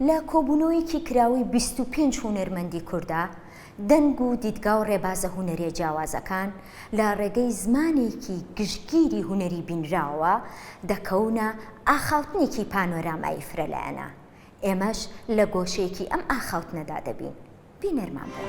لە کۆبوونەوەیەکی کراوەی 25 هونەرمەندی کوردە دەنگ و دیدگا و ڕێبازە هونەریە جیاوازەکان لە ڕێگەی زمانێکی گشتگیری هونەری بینراوە دەکەونە ئاخاوتنێکی پانۆرامایی فرەلایەنە. ئێمەش لە گۆشەیەکی ئەم ئاخاوتنەدا دەبین. بینەرمان بن.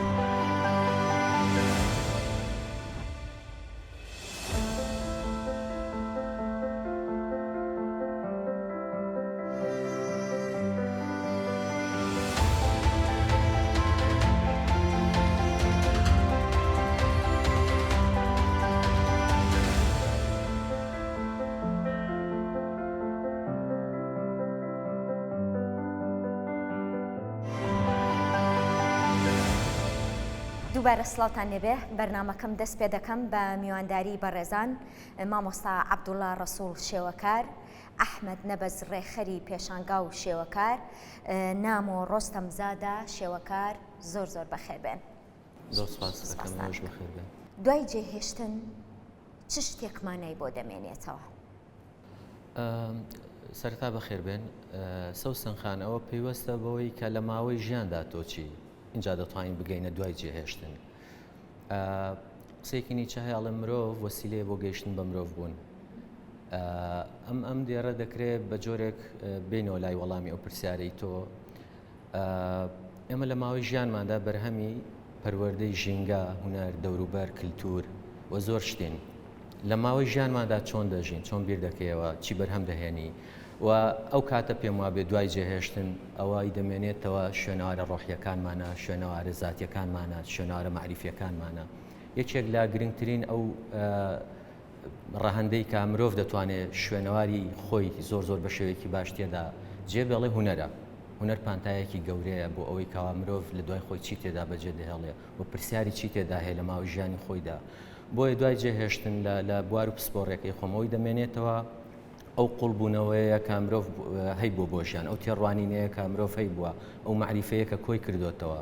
دووبارە سڵاوتان لێبێ. بەرنامەکەم دەست پێ دەکەم بە میوانداری بەڕێزان مامۆستا عەبدوڵڵا ڕەسوڵ شێوەکار، ئەحمەد نەبەز ڕێخەری پێشانگا و شێوەکار، نامۆ ڕۆستەم زادە شێوەکار. زۆر زۆر بەخێر بێن. زۆر سپاس دەکەم. بەخێر بێن. دوای جێهێشتن چ شتێکمانای بۆ دەمێنێتەوە؟ سەرەتا بەخێر بێن. سەوسن خان ئەوە پێوەستە بەوەی کە لە ماوەی ژیاندا تۆچی اینجا دەتوانین بگەینە دوای جێهێشتن. قسەیەکی نیچە هەیەڵێ مرۆڤ وەسیلەیە بۆ گەیشتن بە مرۆڤ بوون. ئەم دیێڕە دەکرێت بە جۆرێک بینەوە لای وەڵامی ئەو پرسیارەی تۆ. ئێمە لە ماوەی ژیانماندا بەرهەمی پەروەردەی ژینگە، هونەر، دەوروبەر، کللتور و زۆر شتین. لە ماوەی ژیانماندا چۆن دەژین، چۆن بیر دەکەیەوە، چی بەرهەم دەهێنی و ئەو کاتە پێم وابێ دوای جێهێشتن ئەوەی دەمێنێتەوە شوێنەوارە ڕۆحیەکانمانە، شوێنەوارە زاتیەکانمانە، شوێنەوارە معریفیەکانمانە. یەکێک لە گرنگترین ئەو ڕەهەندەی کە مرۆڤ دەتوانێت شوێنەواری خۆی زۆر زۆر بە شێوەیەکی باش تێدا جێ بێڵێ هونەرە. هونەر پانتایەکی گەورەیە بۆ ئەوەی کەوا مرۆڤ لە دوای خۆی چی تێدا بەجێ دەهێڵێ و پرسیاری چی تێدا هەیە لە ماوەی ژیانی خۆیدا. بۆیە دوای جێهێشتن لە بوار و پسپۆڕێکی خۆمەوەی دەمێنێتەوە ئەو قوڵبوونەوەیە کە مرۆڤ هەی بۆ بۆ ژیان، ئەو تێڕوانینەیە کە مرۆڤ هەی بووە، ئەو معریفەیە کە کۆی کردوێتەوە.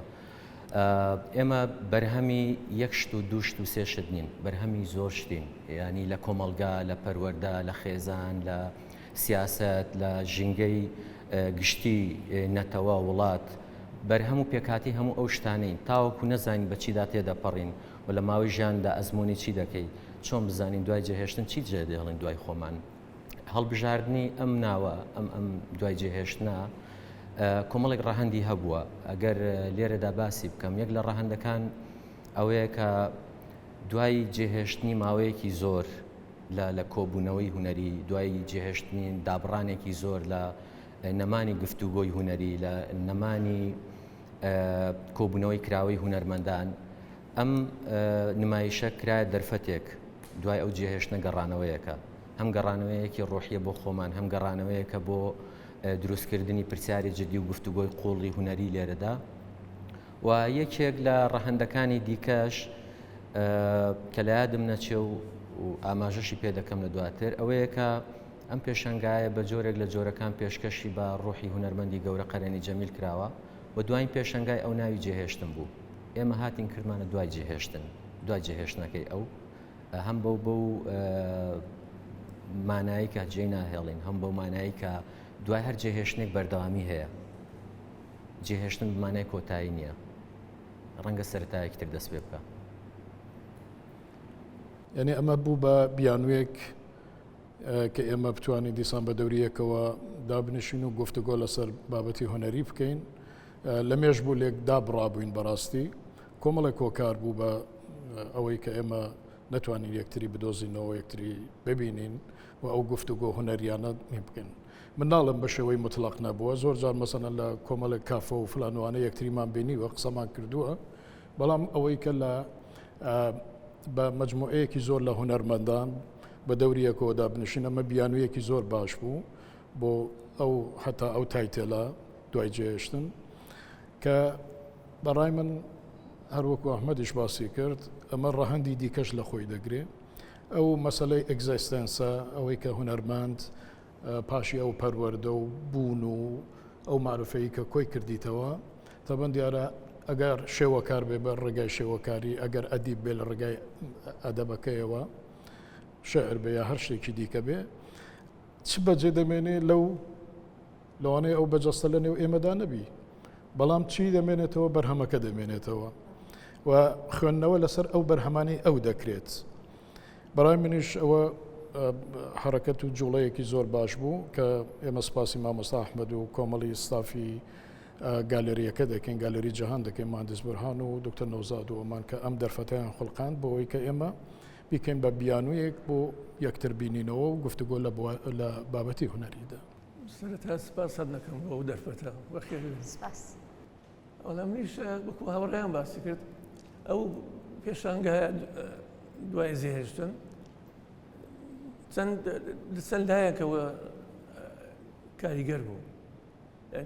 ئێمە بەرهەمی یەک شت و دوو شت و سێ شت نین، بەرهەمی زۆر شتین. یعنی لە کۆمەڵگا، لە پەروەردە، لە خێزان، لە سیاسەت، لە ژینگەی گشتی نەتەوە وڵات، بەرهەم و پێکاتی هەموو ئەو شتانەین تاوەکو نەزانین بە چیدا تێدەپەڕین و لە ماوەی ژیاندا ئەزمموی چی دەکەی، چۆن بزانین دوای جێهێشتن چی جێ دێڵین دوای خۆمان. هەڵبژاردننی ئەم ناوە ئەم دوای جێهێشتنا کۆمەڵێک ڕەهەندی هەبووە. ئەگەر لێرەدا باسی بکەم، یەک لە ڕەهەندەکان ئەوەیە کە دوای جێهێشتنی ماوەیەکی زۆر لە کۆبوونەوەی هونەری، دوای جێهێشتنی دابڕانێکی زۆر لە نەمانی گفتوگۆی هونەری، لە نەمانی کۆبوونەوەی کراوەی هونەرمەندان، ئەم نمایشە کرایە دەرفەتێک دوای ئەو جێهێشتنە گەڕانەوەیەکە. هەم گەڕانەوەیەکی ڕۆحیە بۆ خۆمان، هەم گەڕانەوەیەکە بۆ دروستکردنی پرسیاری جدی و گفتوگۆی قوڵی هونەری لێرەدا. و یەکێک لە ڕەهەندەکانی دیکەش کە لە یادم نەچێ و ئاماژەشی پێ دەکەم لە دواتر ئەوەیە کە ئەم پێشەنگایە بە جۆرێک لە جۆرەکان پێشکەشی بە ڕۆحی هونەرمەندی گەورە قەرێنی جەمیل کراوە و دوای پێشەنگای ئەو ناوی جێهێشتن بوو. ئێمە هاتین کردمانە دوای جێهێشتن، دوای جێهێشتنەکەی ئەو هەم بەو مانایی کە جێی ناهێڵین، هەم بەو مانایی کە دوای هەر جێهێشتنێک بەردەوامی هەیە. جێهێشتن بمانای کۆتایی نییە، ڕەنگە سەرەتایەکتر دەست پێ بکە. یعنی ئەمە بوو بە بیانوێک کە ئێمە بتوانین دیسان بە دەوریەکەوە دابنشین و گفتوگۆ لەسەر بابەتی هونەری بکەین. لە مێژ بوو لێک دابڕابووین بەڕاستی، کۆمەڵێک کۆکار بوو بە ئەوەی کە ئێمە نەتوانین یەکتری بدۆزینەوە، یەکتری ببینین و ئەو گفتوگۆ هونەریانە بکەین. من ناڵم بە شێوەی مطلق نەبووە، زۆر جار مەسەنە لە کۆمەڵێک کافە و فلانوانە یەکتریمان بینیوە قسەمان کردووە، بەڵام ئەوەی کە لە بە مەجموعەیەکی زۆر لە هونەرمەندان بە دەوریەکەوە دابنشین، ئەمە بیانوویەکی زۆر باش بوو بۆ ئەو هەتا ئەو تایتێلە دوای جێهێشتن کە بەڕای من هەروەکو ئەحمەدیش باسی کرد، ئەمە ڕەهەندی دیکەش لە خۆی دەگرێت. ئەو مەسەلەی ئەگزیستەنسە، ئەوەی کە هونەرمەند پاشی ئەو پەروەردە و بوون و ئەو معروفەیە کە کۆی کردیتەوە، تەبەن دیارە ئەگەر شێوەکار بێ بە ڕێگای شێوەکاری، ئەگەر ئەدیب بێ لە ڕێگای ئەدەبەکەیەوە، شعر بێ یا هەر شتێکی دیکە بێ، چ بەجێ دەمێنێ لەو لەوانەیە ئەو بەجەستە لە نێو ئێمەدا نەبی بەڵام چی دەمێنێتەوە بەرهەمەکە دەمێنێتەوە و خوێندنەوە لەسەر ئەو بەرهەمانی ئەو دەکرێت بەڕای منیش ئەوە حرەکەت و جوڵەیەکی زۆر باش بوو کە ئێمە سپاسی مامۆستا ئەحمەد و کۆمەڵی ستافی گالێریەکە دەکەین گالێری جەهان دەکەین مهندس بورهان و دکتۆر نەوزاد و ئەمان کە ئەم دەرفەتیان خوڵقاند بۆەوەی کە ئێمە بیکەین بە بیانوویەک بۆ یەکتر بینینەوە و گفتوگۆ لە بابەتی هونەریدا. سەرەتا سپاس دەکەم بۆ ئەو دەرفەتە بەخێر وەڵا منیش وەکو هاوڕێیان باسی کرد ئەو پێشانگایە دوای زێهێشتن چەند لایەکەوە کاریگەر بوو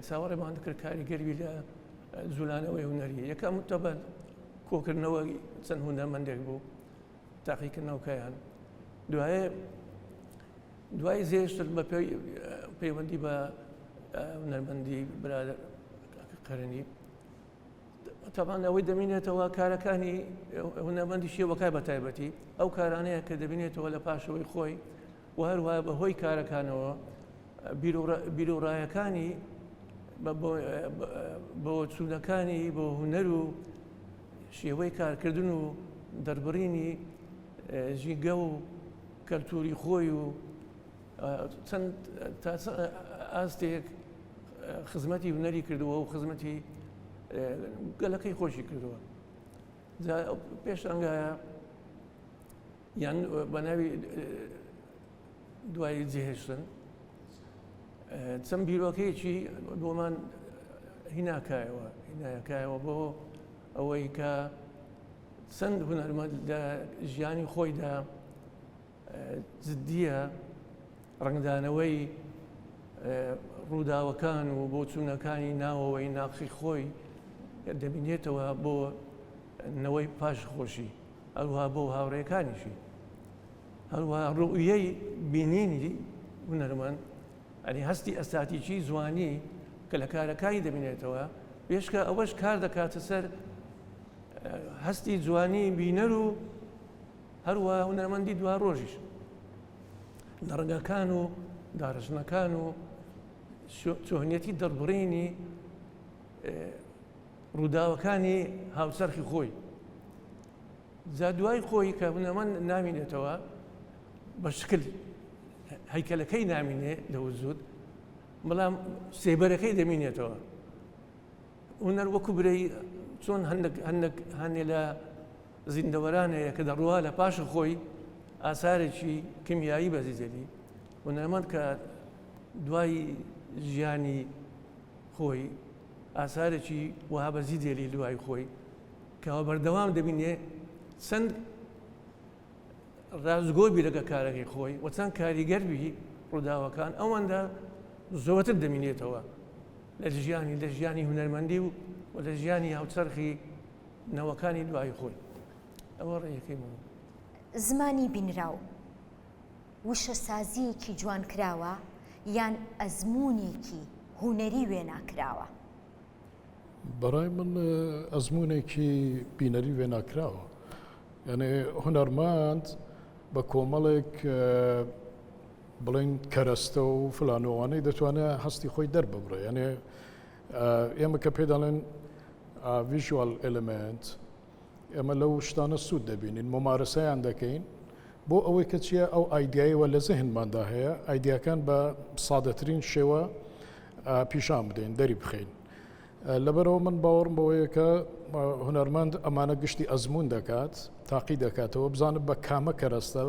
چاوەڕێمان دەکرد کاریگەری لە جوولانەوەی هونەری یەکەم تەبەن کۆکردنەوەی چەند هونەرمەندێک بوو تاقیکردنەوەکەیان دوای زێشتر بە پەیوەندی بە هونەرمەندی برادر قەرنی تەبان ئەوەی دەمێنێتەوە کارەکانی هونەرمەندی شێوەکای بە تایبەتی ئەو کارانەیە کە دەبینێتەوە لە پاشەوەی خۆی و هەروایە بەهۆی کارەکانەوە بیرۆڕایەکانی بۆ چوونەکانی بۆ هونەر و شێوەی کارکردن و دەربڕینی ژینگە و کەلتوری خۆی و چەند ئاستێک خزمەتی هونەری کردووە و خزمەتی گەلەکەی خۆشی کردووە پێشانگایە یان بە ناوی دوای جێهێشتن چەند بیرۆکەیەکی بۆمان هیناکایەوە بۆ ئەوەی کە چەند هونەرمەند لە ژیانی خۆیدا جددیە ڕنگدانەوەی ڕووداوەکان و بۆ چوونەکانی ناوەوەی ناقی خۆی دەبینێتەوە بۆ نەوەی پاش خۆشی هەروها بۆ هاوڕێیەکانیشی هەروها ڕوئیەی بینینی هونەرمەند ئەنی هەستی ئەستاتیکی جوانی کە لە کارەکانی دەبینێتەوە پێشکە ئەوەش کار دەکاتە سەر هەستی جوانی بینەر و هەروە هونەرمەندی دوا ڕۆژیش لە ڕنگەکان و داڕژنەکان و چۆنیەتی دەربڕینی ڕووداوەکانی هاوسەرخی خۆی جا دوای خۆی کە هونەرمەند نامینێتەوە بە شکل هەیکەلەکەی نامینێ لە وجود بەڵام سێبەرەکەی دەمینێتەوە هونەر وەکو برەی چۆن هەندێک لە زیندەوەرانەیە کە دەڕوا لە پاشە خۆی ئاسارێکی کیمیایی بەزیزەلی هونەرمەند کە دوای ژیانی خۆی ئاسارێکی وها بەزیدێلی دوای خۆی کەەوە بەردەوام دەبینێ چەند ڕازگۆبی لەگە کارەکەی خۆی و چەند کاریگەربی ڕووداوەکان ئەوەندە زۆرتر دەمینێتەوە لە ژیانی هونەرمەندی و لە ژیانی هاوچەرخی نەوەکانی دوای خۆی ئەوە ڕێیەکەی من زمانی بینراو وشە سازیەکی جوان کراوە یان ئەزمونێکی هونەری وێناکراوە بەڕای من ئەزمونێکی بینەری وێناکراوە یعنی هونەرمەند بە کۆمەڵێک بڵین کەرەستە و فلانەوانەی دەتوانێت هەستی خۆی دەرببڕێ یعنی ئێمە کە پێ دەڵێن ڤیژوال ئێلمنت ئێمە لەو شتانە سوود دەبینین ممارەسەیان دەکەین بۆ ئەوەی کە چیە ئەو ئایدیایەوە لە زەهنماندا هەیە ئایدیاکان بە سادەترین شێوە پیشان بدەین دەری بخەین لەبەرەوە من باوەڕم بەوەیە کە هونەرمەند ئەمانە گشتی ئەزمون دەکات تاقی دەکاتەوە بزانت بە کامە کەرەستە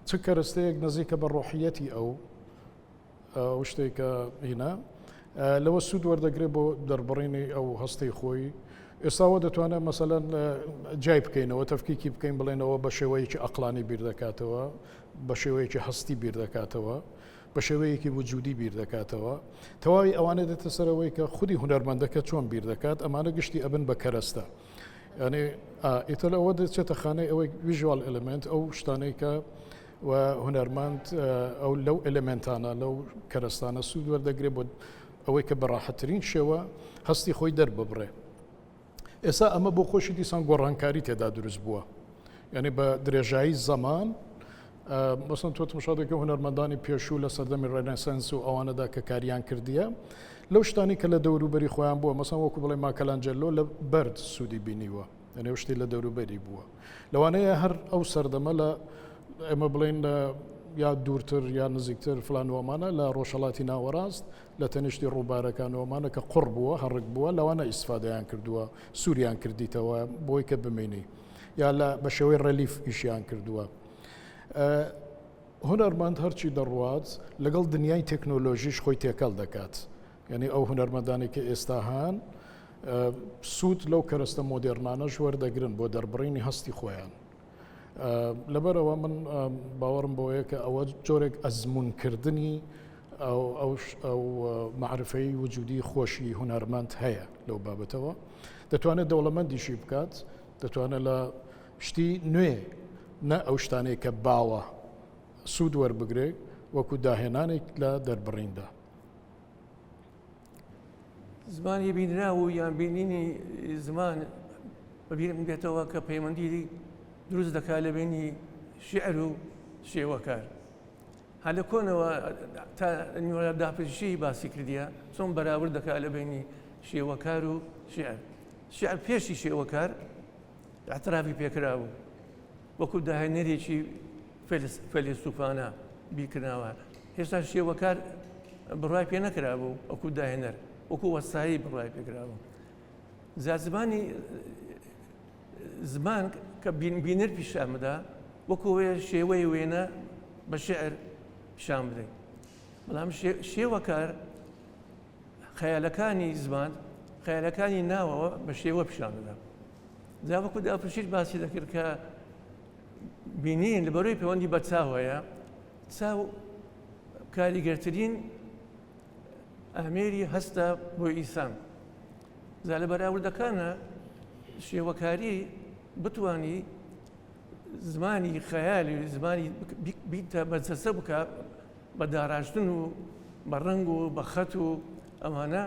چ کەرەستەیەک نزیکە بە ڕۆحیەتی ئەو شتێکە هینە لەوە سوود وەردەگرێت بۆ دەربڕینی ئەو هەستەی خۆی ئێستاوە دەتوانێت مەسەلەن جای بکەینەوە تەفکیکی بکەین بڵێنەوە بە شێوەیەکی ئەقلانی بیر دەکاتەوە بە شێوەیەکی هەستی بیر دەکاتەوە بە شێوەیەکی وجودی بیر دەکاتەوە تەواوی ئەوانە دێتە سەرەوەی کە خودی هونەرمەندەکە چۆن بیر دەکات ئەمانە گشتی ئەبن بە کەرەستە یعنی ئیتر ئەوە دەچێتە خانەی ئەوەی ڤیژوال ئێلمنت ئەو شتانەی کە و هونەرمەند ئەو لەو ئێلمنتانە لەو کەرەستانە سوود وەردەگرێت بۆ ئەوەی کە بەڕاحەترین شێوە هەستی خۆی دەرببڕێ ئێستا ئەمە بۆ خۆشی دیسان گۆڕانکاری تێدا دروست بووە یعنی بە درێژایی زەمان مەسەڵەن تۆ تماشادێکی هونەرمەندانی پێشوو لە سەردەمی ڕێنەسەنس و ئەوانەدا کە کاریان کردیە لەو شتانی کە لە دەوروبەری خۆیان بووە مەسەڵەن وەکو بڵێ ماکەلانجەلۆ لە بەرد سوودی بینیوە یعنی شتی لە دەوروبەری بووە لەوانەیە هەر ئەو سەردەمە لە ئێمە بڵێن یا دوورتر یا نزیکتر فلانوەمانە لە ڕۆژهەڵاتی ناوەڕاست لە تەنیشتی ڕووبارەکانەوەمانە کە قوڕ بووە هەڕک بووە لەوانە ئیسفادەیان کردووە سووریان کردیتەوە بۆی کە بمێنی یا لە بە شێوەی ڕەلیف ئیشیان کردووە هونەرمەند هەرچی دەڕوات لەگەڵ دنیای تەکنۆلۆژیش خۆی تێکەڵ دەکات یعنی ئەو هونەرمەندانی کە ئێستا هەن سوود لەو کەرەستە مۆدێرنانەش وەردەگرن بۆ دەربڕینی هەستی خۆیان لەبەرەوە من باوەڕم بۆیە کە ئەوە جۆرێک ئەزمونکردنی ئەو معرفەی وجودی خۆشی هونەرمەند هەیە لەو بابەتەوە دەتوانێت دەوڵەمەندیشی بکات دەتوانێت لە شتی نوێ نە ئەو شتانەی کە باوە سوود وەربگرێت وەکو داهێنانێک لە دەربڕیندا زمانی بینرا و یان بینینی زمان بەبیرم بێتەوە کە پەیوەندی دروست دەکات لە بینی شعر و شێوەکار هەر لە کۆنەوە تا نیوەڕە داپەشی باسی کردیە چۆن بەراورد دەکات لە بینی شێوەکار و شعر شعر پێشی شێوەکار اعترافی پێکرا بوو وەکو داهێنەرێکی فەیلسوفانە بیرکردنەوە هێشتا شێوەکار بڕوای پێ نەکرا بوو وەکو داهێنەر وەکو وەسایی بڕوای پێکرا بوو زمانی زمان کە بینەر پیشامەدا وەکو شێوەی وێنە بە شعر پیشان بدەین بەڵام شێوەکار خەیالەکانی زمان خەیالەکانی ناوەوە بە شێوە پیشان دەدا جا وەکو داپەشیر باسی دەکرد کە بینین لەبەرەوەی پەیوەندی بە چاوەیە چاو کاریگەرترین ئامێری هەستە بۆ ئینسان جا لە بەراوردەکانە شێوەکاری بتوانی زمانی خەیالی زمانی بیتە بەجەسە بکە بە داڕاشتن و بە ڕەنگ و بە خەت و ئەمانە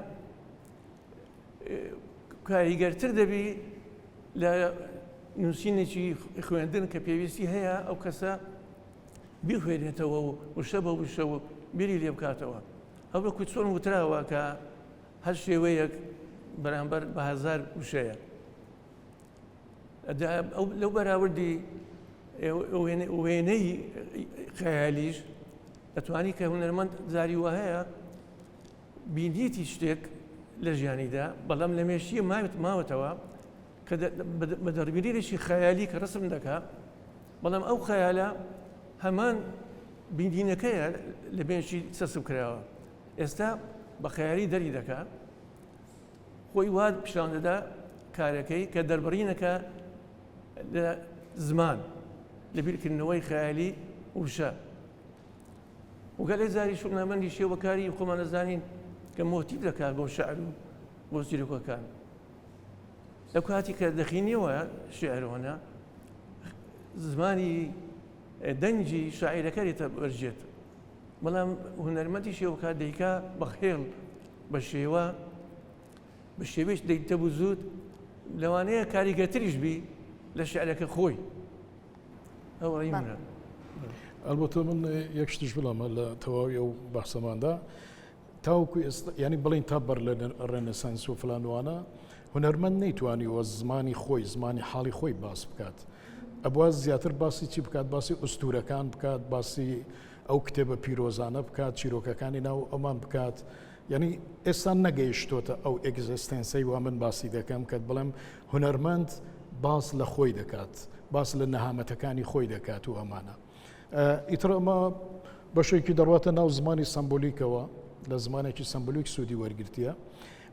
کاریگەرتر دەبی لە نووسینێکی خوێندن کە پێویستی هەیە ئەو کەسە بیخوێنێتەوە و وشە بە وشە و بیری لێ بکاتەوە ئەو بەکو چۆن وتراوە کە هەر شێوەیەک بەرامبەر بە هەزار وشەیە لەو بەراوردی وێنەی خەیالیش دەتوانی کە هونەرمەند جاری وە هەیە بینیتی شتێک لە ژیانیدا بەڵام لە مێشتیە ماوەتەوە کە بە دەربینیرێکی خەیالی کە ڕسم دەکات بەڵام ئەو خەیالە هەمان بینینەکەیە لە بێنشی سەسب کراوە ئێستا بە خەیالی دەری دەکات خۆی وا پیشان دەدا کارەکەی کە دەربڕینەکە لە زمان لە بیرکردنەوەی خەیالی وشە وگەلێ زاری شوڕنامەندی شێوەکاری خۆمان دەزانین کە مۆتیف دەکات بۆ شەعر و بۆ چیرۆکەکان لەو کاتی کە دەخینیەوە شێعرەوەنە زمانی دەنجی شاعیرەکەرێتە بەرجێت بەڵام هونەرمەندی شێوەکار دەیکا بە خێڵ بە شێوە بە شێوەیەش دەیتە بوو زوود لەوانەیە کاریگەرتریش بی لە شعرەکە خۆی ئەو ڕێی منە ئەلبەتە من یەک شتیش بڵامە لە تەواوی ئەو بەحسەماندا تاوەکو ینی بڵین تا بەر لە ڕێنەسانس و فلانوانە هونەرمەند نەیتوانیوە زمانی خۆی زمانی حاڵی خۆی باس بکات ئەبواز زیاتر باسی چی بکات باسی ئوستورەکان بکات باسی ئەو کتێبە پیرۆزانە بکات چیرۆکەکانی ناو ئەمان بکات یعنی ئێستا نەگەیشتۆتە ئەو ئێگزستێنسەی وا من باسی دەکەم کە بڵێم هونەرمەند باس لە خۆی دەکات باس لە نەهامەتەکانی خۆی دەکات و ئەمانە ئیتر ئەمە بەشێکی دەڕواتە ناو زمانی سمبولیکەوە لە زمانێکی سمبولیک سوودی وەرگرتیە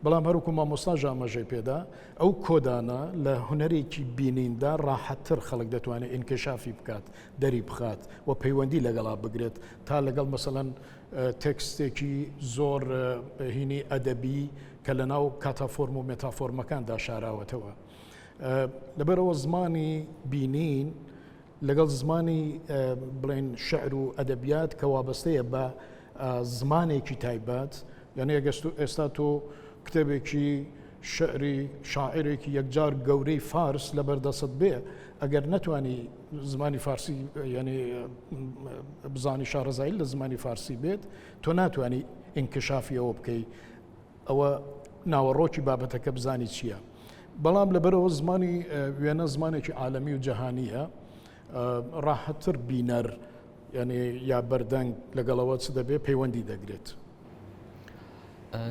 بەڵام هەروکو مامۆستا ژامەژەی پێدا ئەو کۆدانە لە هونەرێکی بینیندا ڕاحەتتر خەڵک دەتوانێت ئینکەشافی بکات دەری بخات و پەیوەندی لەگەڵا بگرێت تا لەگەڵ مەسەڵەن تێکستێکی زۆر هینی ئەدەبی کە لە ناو کاتافۆرم و مێتافۆرمەکاندا شاراوەتەوە لەبەرەوە زمانی بینین لەگەڵ زمانی بڵێن شعر و ئەدەبیات کە وابەستەیە بە زمانێکی تایبەت یعنی ئێستا تۆ کتێبێکی شعری شاعرێکی یەکجار گەورەی فارس لە بەردەست بێ ئەگەر نەتوانی زمانی فارسی ینی بزانی شارەزایی لە زمانی فارسی بێت تۆ ناتوانانی ئینکشافی ئەوە بکەی ئەوە ناوەڕۆکی بابەتەکە بزانی چییە بەڵام لەبەرەوە زمانی وێنە زمانێکی عالەمی و جەهانیە ڕاحەتتر بینەر ینی یا بەردەنگ لەگەڵەوە چ دەبێ پەیوەندی دەگرێت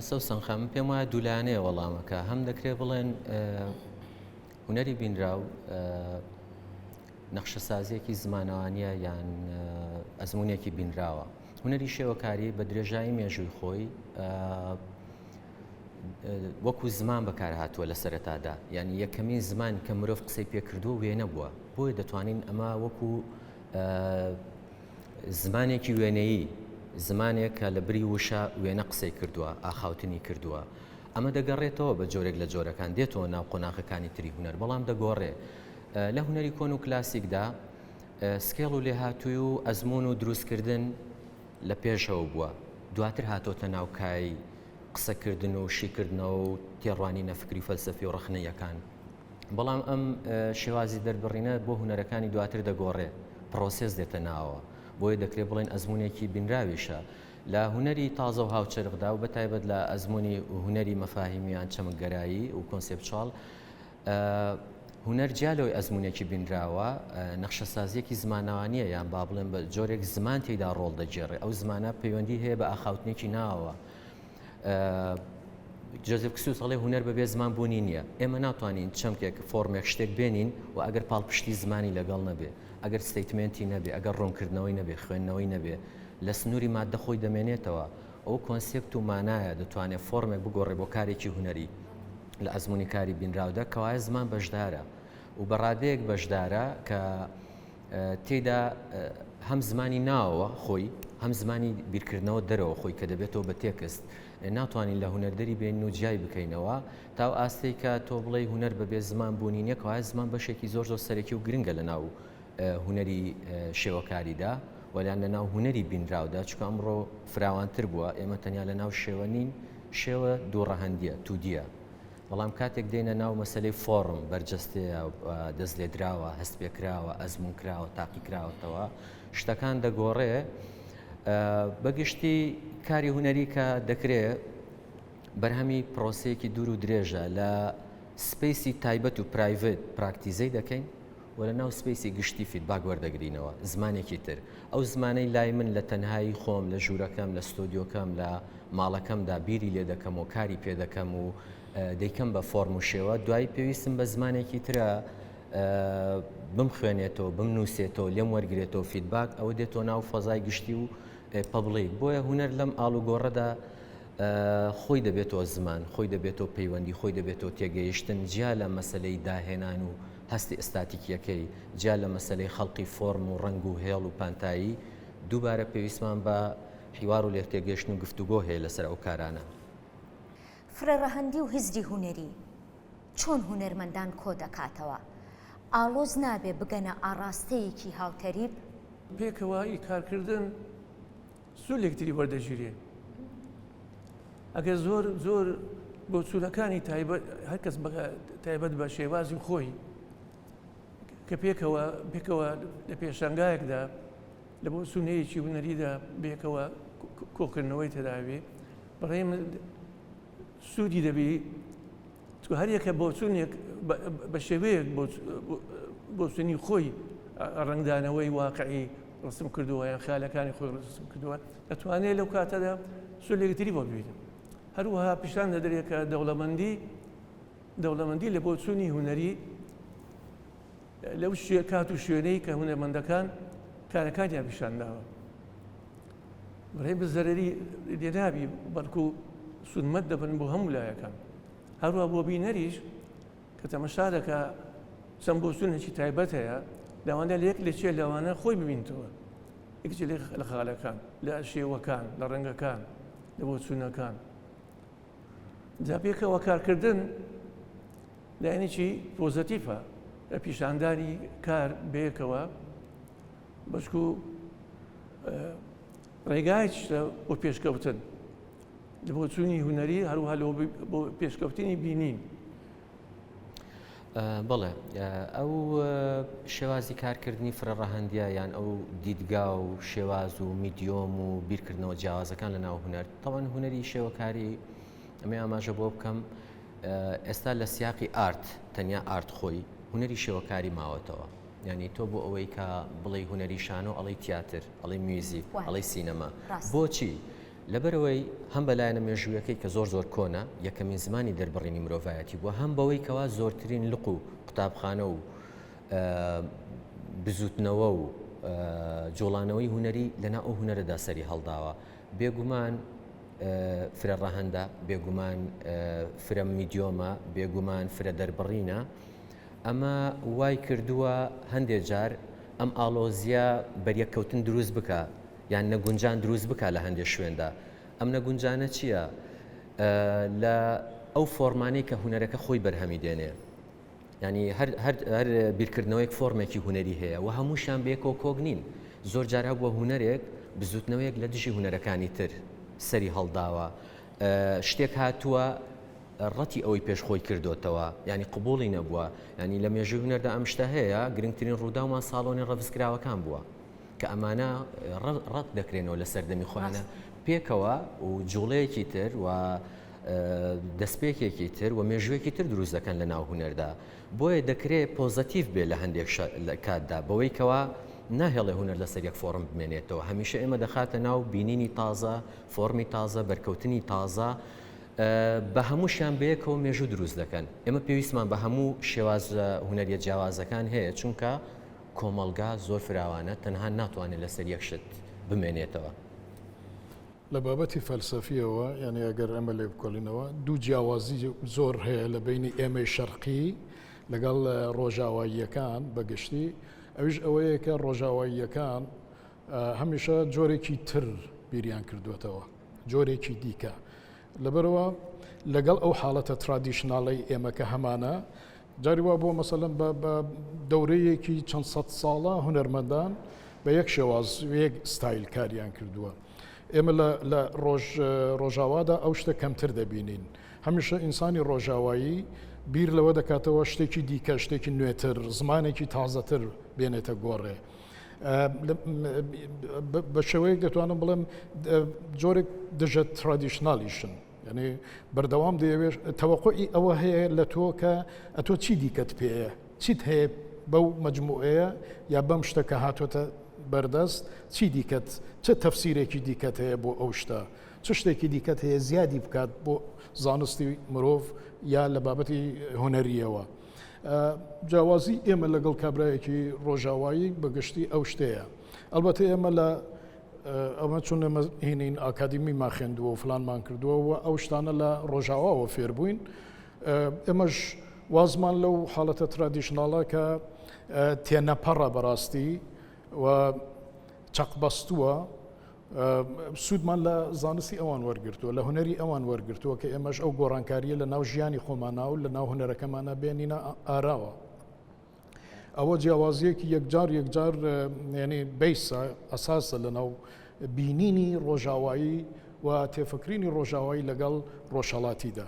سەوسەن خەم پێم وایە دوولانەیە وەڵامەکە هەم دەکرێت بڵێن هونەری بینراو نەخشەسازیەکی زمانەوانیە یان ئەزمونێکی بینراوە هونەری شێوەکاری بە درێژایی مێژووی خۆی وەکو زمان بەکارهاتووە لە سەرەتادا یعنی یەکەمین زمان کە مرۆڤ قسەی پێکردو وێنە بووە بۆیە دەتوانین ئەمە وەکو زمانێکی وێنەیی زمانێک کە لە بری وشە وێنە قسەی کردووە ئاخاوتنی کردووە ئەمە دەگەڕێتەوە بە جۆرێک لە جۆرەکان دێتەوە ناو قۆناغەکانی تری هونەر بەڵام دەگۆڕێ لە هونەری کۆن و کلاسیکدا سکێڵ و لێهاتووی و ئەزمون و دروستکردن لە پێشەوە بووە دواتر هاتۆتە ناوکای قسەکردن و شیکردنەوە و تێڕوانی نەفکری فەلسەفی و ڕخنەیەکان بەڵام ئەم شێوازی دەربڕینە بۆ هونەرەکانی دواتر دەگۆڕێ پرۆسێس دێتە ناوە بۆیە دەکرێت بڵێن ئەزمونێکی بینراویشە لە هونەری تازە و هاوچەرخدا و بەتایبەت لە ئەزمموی هونەری مەفاهیمیان چەمەگەرایی و کۆنسێپچوال هونەر جیالەوەی ئەزمونێکی بینراوە نەخشەسازیەکی زمانەوانیە یان با بڵێن بە جۆرێک زمان تێدا ڕۆڵ دەگێڕێ ئەو زمانە پەیوەندی هەیە بە ئاخاوتنێکی ناوە جۆزێف کسوسەڵێ هونەر بەبێ زمان بوونی نییە ئێمە ناتوانین چەمکێک فۆرمێک شتێک بێنین و ئەگەر پاڵپشتی زمانی لەگەڵ نەبێ ئەگەر ستیتمنتی نەبێ ئەگەر ڕوونکردنەوەی نەبێ خوێندنەوەی نەبێ لە سنووری مادە خۆی دەمێنێتەوە ئەو کۆنسێپت و مانایە دەتوانێت فۆرمێک بگۆڕێ بۆ کارێکی هونەری لە ئەزمموی کاری بینراودا کەوایە زمان بەشدارە و بەڕادەیەک بەشدارە کە تێدا هەم زمانی ناوە خۆی هەم زمانی بیرکردنەوە دەرەوە خۆی کە دەبێتەوە بە تێکست ناتوانین لە هونەردەری بێن و جیای بکەینەوە تاو ئاستەی کە تۆ بڵێ هونەر بەبێ زمان بوونی نیە کەوایە زمان بەشێکی زۆر زۆر سەرەکی و گرنگە لە ناو هونەری شێوەکاریدا وەلیان لە ناو هونەری بینراودا چکە ئەمڕۆ فراوانتر بووە ئێمە تەنیا لە ناو شێوە نین شێوە دووڕەهەندیە تودیە بەڵام کاتێک دێنە ناو مەسلەی فۆرم بەرجەستەیە دەست لێدراوە هەست پێکراوە ئەزمون کراوە تاقی کراوەتەوە شتەکان دەگۆڕێ بەگشتی کاری هونەری کە دەکرێت بەرهەمی پرۆسەیەکی دوور و درێژە لە سپیسی تایبەت و پرایڤێت پراکتیزەی دەکەین و لە ناو سپیسی گشتی فیدباک وەردەگرینەوە زمانێکی تر ئەو زمانەی لای من لە تەنهایی خۆم لە ژوورەکەم لە ستۆدیۆکەم لە ماڵەکەمدا بیری لێ دەکەم و کاری پێ دەکەم و دەیکەم بە فۆرم و شێوە دوای پێویستم بە زمانێکی ترە بمخوێنێتەوە بمنووسێتەوە لێم وەرگێتەوە فیدباک ئەوە دێتەوە ناو فەزای گشتی و پەبلیک بۆیە هونەر لەم ئاڵوگۆڕەدا خۆی دەبێتەوە زمان خۆی دەبێتەوە پەیوەندی خۆی دەبێتەوە تێگەیشتن جیا لە مەسلەی داهێنان و هەستی ئستاتیکیەکەی جیا لە مەسلەی خەڵقی فۆرم و ڕنگ و هێڵ و پانتایی دووبارە پێویستمان بە حیوار و لێتێگەشتن و گفتوگۆ هەیە لەسەر ئەو کارانە فرەڕەهەندی و هزری هونەری چۆن هونەرمەندان کۆ دەکاتەوە ئالۆز نابێ بگەنە ئاڕاستەیەکی هاوتەریب پێکەوە کارکردن سولێکتری وەردەگیرێ ئەگەر زۆر بۆ چوونەکانی هەرکەس تایبەت بە شێوازی خۆی کە پێکەوە لە پێشانگایەکدا لە بۆ سونەیەکی هونەریدا بێکەوە کۆکردنەوەی تەداوێ بەڕێم سوودی دەبی چکە هەر یەکە بۆ چوونێک بە شێوەیەک بۆ سنی خۆی ڕنگدانەوەی واقعی ڕسم کردووە یان خیالەکانی خۆی ڕسم کردووە دەتوانێت لەو کاتەدا سولێکتری بۆ ببینن هەروەها پیشان دەدرێت کە دەوڵەمەندی لە بۆ چوونی هونەری لەو کات و شوێنەی کە هونەرمەندەکان کارەکانیان پیشانداوە بەڕێ بە زەرەری لێنابی بەڵکو سودمەت دەبن بۆ هەموو لایەکان هەروە بۆ بینەریش کە تەمەشا دەکە چەند بۆ سونێکی تایبەت هەیە لەوانە لە یەک لە چێ لەوانە خۆی ببینتەوە یەکجێ لە خاڵەکان لە شێوەکان لە ڕەنگەکان لە بۆ چوونەکان جا پێکەوە کارکردن لایەنێکی پۆزەتیفە لە پیشاندانی کار بەیەکەوە بەشکو ڕێگایش بۆ پێشکەوتن لە بۆ چوونی هوەری هەروها بۆ پێشکەوتنی بینین. بەڵێ ئەو شێوازی کارکردنی فرە ڕەهەندیە یان ئەو دیدگا و شێواز و میدیۆم و بیرکردنەوە جیاوازەکان لە ناو هونەر تەواو هوەری شێوەکاری ئەمە ئاماژە بۆ بکەم ئێستا لە سیاقی ئارت تەنیا ئارت خۆی هوەری شێوەکاری ماوەتەوە ینی تۆ بۆ ئەوەی کە بڵێ هوەری شانۆ ئەڵی تیاتر ئەڵی میوزیک ئەڵی سینەما بۆچی لەبەرەوەی هەم بەلایەنە مێژوویەکەی کە زۆر کۆنا یەکەمین زمانی دەربڕینی مرۆڤایەتی بووە هەم بەوەی کەوا زۆرترین لق و قوتابخانە و بزوتنەوە و جۆڵانەوەی هوەری لەنا ئەو هوەرەدا سەری هەڵداوە بێگومان فرە ڕەهەندە بێگومان فرە میدیۆمە بێگومان فرە دەربڕینە ئەمە وای کردووە هەندێک جار ئەم ئالۆزیە بەریەککەوتن دروست بکە یان نەگونجان دروست بکە لە هەندێک شوێندا ئەم نەگونجانە چییە؟ لە ئەو فۆرمانەی کە هوەرەکە خۆی بەرهەمی دێنێ ینی هەر بیرکردنەوەیەک فۆرمێکی هوەری هەیە و هەمووشیان بێکۆ کۆگ نین زۆر جارە بووە هوەرێک بزوتنەوەیەک لە دژی هوەرەکانی تر سەری هەڵداوە شتێک هاتووە ڕەتی ئەوەی پێشخۆی کردوتەوە ینی قبوڵی نەبووە ینی لە مێژووی هونەردا ئەم شتە هەیە گرنگترین ڕووداومان ساڵۆنی ڕەفزکراوەکان بووە کە ئەمانە ڕەت دەکرێنەوە لە سەردەمی خۆیانە پێکەوە و جوڵەیەکی تر و دەستپێکێکی تر و مێژوویەکی تر دروست دەکەن لە ناو هونەردا بۆیە دەکرێت پۆزەتیڤ بێت لە هەندێک کاتدا بەوەی کەوا ناهێڵێ هوەر لەسەر یەک فۆرم بمێنێتەوە هەمیشە ئێمە دەخاتە ناو بینینی تازە فۆرمی تازە بەرکەوتنی تازە بە هەمووشیان بەیەکەوە مێژوو دروست دەکەن ئێمە پێویستمان بە هەموو شێواز هوەریە جیاوازەکان هەیە چونکە کۆمەلگا زۆر فراوانە تەنها ناتوانێت لەسەر یەک شت بمێنێتەوە لە بابەتی فەلسەفیەوە یعنی ئەگەر ئەمە لێ بکۆڵینەوە دوو جیاوازی زۆر هەیە لە بینی ئێمەی شەرقی لەگەڵ ڕۆژاواییەکان بەگشتی ئەویش ئەوەیە کە ڕۆژاواییەکان هەمیشە جۆرێکی تر بیریان کردوێتەوە جۆرێکی دیکە لەبەرەوە لەگەڵ ئەو حاڵەتە ترادیشناڵی ئێمە کە هەمانە جاری وا بۆ مەسەلەن بە دەورەیەکی چەند سەد ساڵە هونەرمەندان بە یەک شێواز یەک ستایل کاریان کردووە ئێمە لە ڕۆژاوادا ئەو شتە کەمتر دەبینین هەمیشە ئینسانی ڕۆژاوایی بیر لەوە دەکاتەوە شتێکی دیکە شتێکی نوێتر زمانێکی تازەتر بێنێتە گۆڕێ بە شێوەیەک دەتوانم بڵێم جۆرێک دژە ترادیشنالیشن یعنی بەردەوام دەیەوێت تەوەقعی ئەوە هەیە لە تۆ کە ئەتۆ چی دیکەت پێەیە چیت هەیە بەو مەجموعەیە یا بەم شتەکە هاتوۆتە بەردەست چی دیکەت چه تەفسیرێکی دیکەت هەیە بۆ ئەو شتە چ شتێکی دیکەت هەیە زیادی بکات بۆ زانستی مرۆڤ یا لە بابەتی هوەریەوە جیاوازی ئێمە لەگەڵ کابرایەکی ڕۆژاوایی بەگشتی ئەو شتەیە ئەلبەتە ئێمە لە ئەمە چون ئێمە هینین ئاکادیمیمان خوێندووە و فلانمان کردووە و ئەو شتانە لە ڕۆژاواوە فێربووین ئێمەش وازمان لەو حاڵەتە ترادیشناڵە کە تێنەپەڕە بەڕاستی و چەقبەستووە سوودمان لە زانستی ئەوان وەرگرتووە لە هوەری ئەوان وەرگرتووە کە ئێمەش ئەو گۆڕانکاریە لە ناو ژیانی خۆمانە و لە ناو هوەرەکەمانە بێنینە ئاراوە ئەوە جیاوازیەکی یەکجار ینی بیسە ئەساسە لە ناو بینینی ڕۆژاوایی و تێفکرینی ڕۆژاوایی لەگەڵ ڕۆژهەڵاتیدا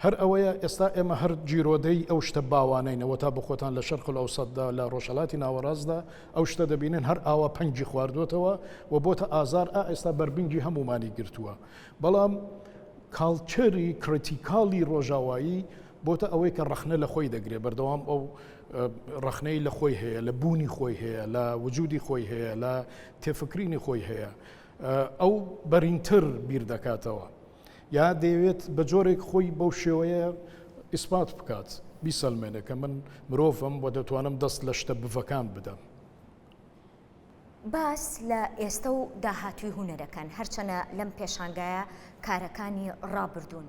هەر ئەوەیە ئێستا ئێمە هەر جیرۆدەی ئەو شتە باوانەینەوە تا بخۆتان لە شەرق الأوسەطدا لە ڕۆژهەڵاتی ناوەڕاستدا ئەو شتە دەبینن هەر ئاوا پەنجی خواردوێتەوە و بۆتە ئازار ئێستا بەربنگی هەمومانی گرتووە بەڵام کاڵچەری کریتیکاڵی ڕۆژاوایی بۆتە ئەوەی کە ڕەخنە لە خۆی دەگرێت بەردەوام ئەو ڕەخنەی لە خۆی هەیە لە بوونی خۆی هەیە لە وجودی خۆی هەیە لە تێفکرینی خۆی هەیە ئەو بەرینتر بیر دەکاتەوە یا دەیەوێت بە جۆرێک خۆی بەو شێوەیە ئیسپات بکات بیسەلمێنە کە من مرۆڤم بۆ دەتوانم دەست لە شتە بڤەکان بدەم باس لە ئێستا و داهاتووی هونەرەکان هەرچەنە لەم پێشانگایە کارەکانی ڕابردوون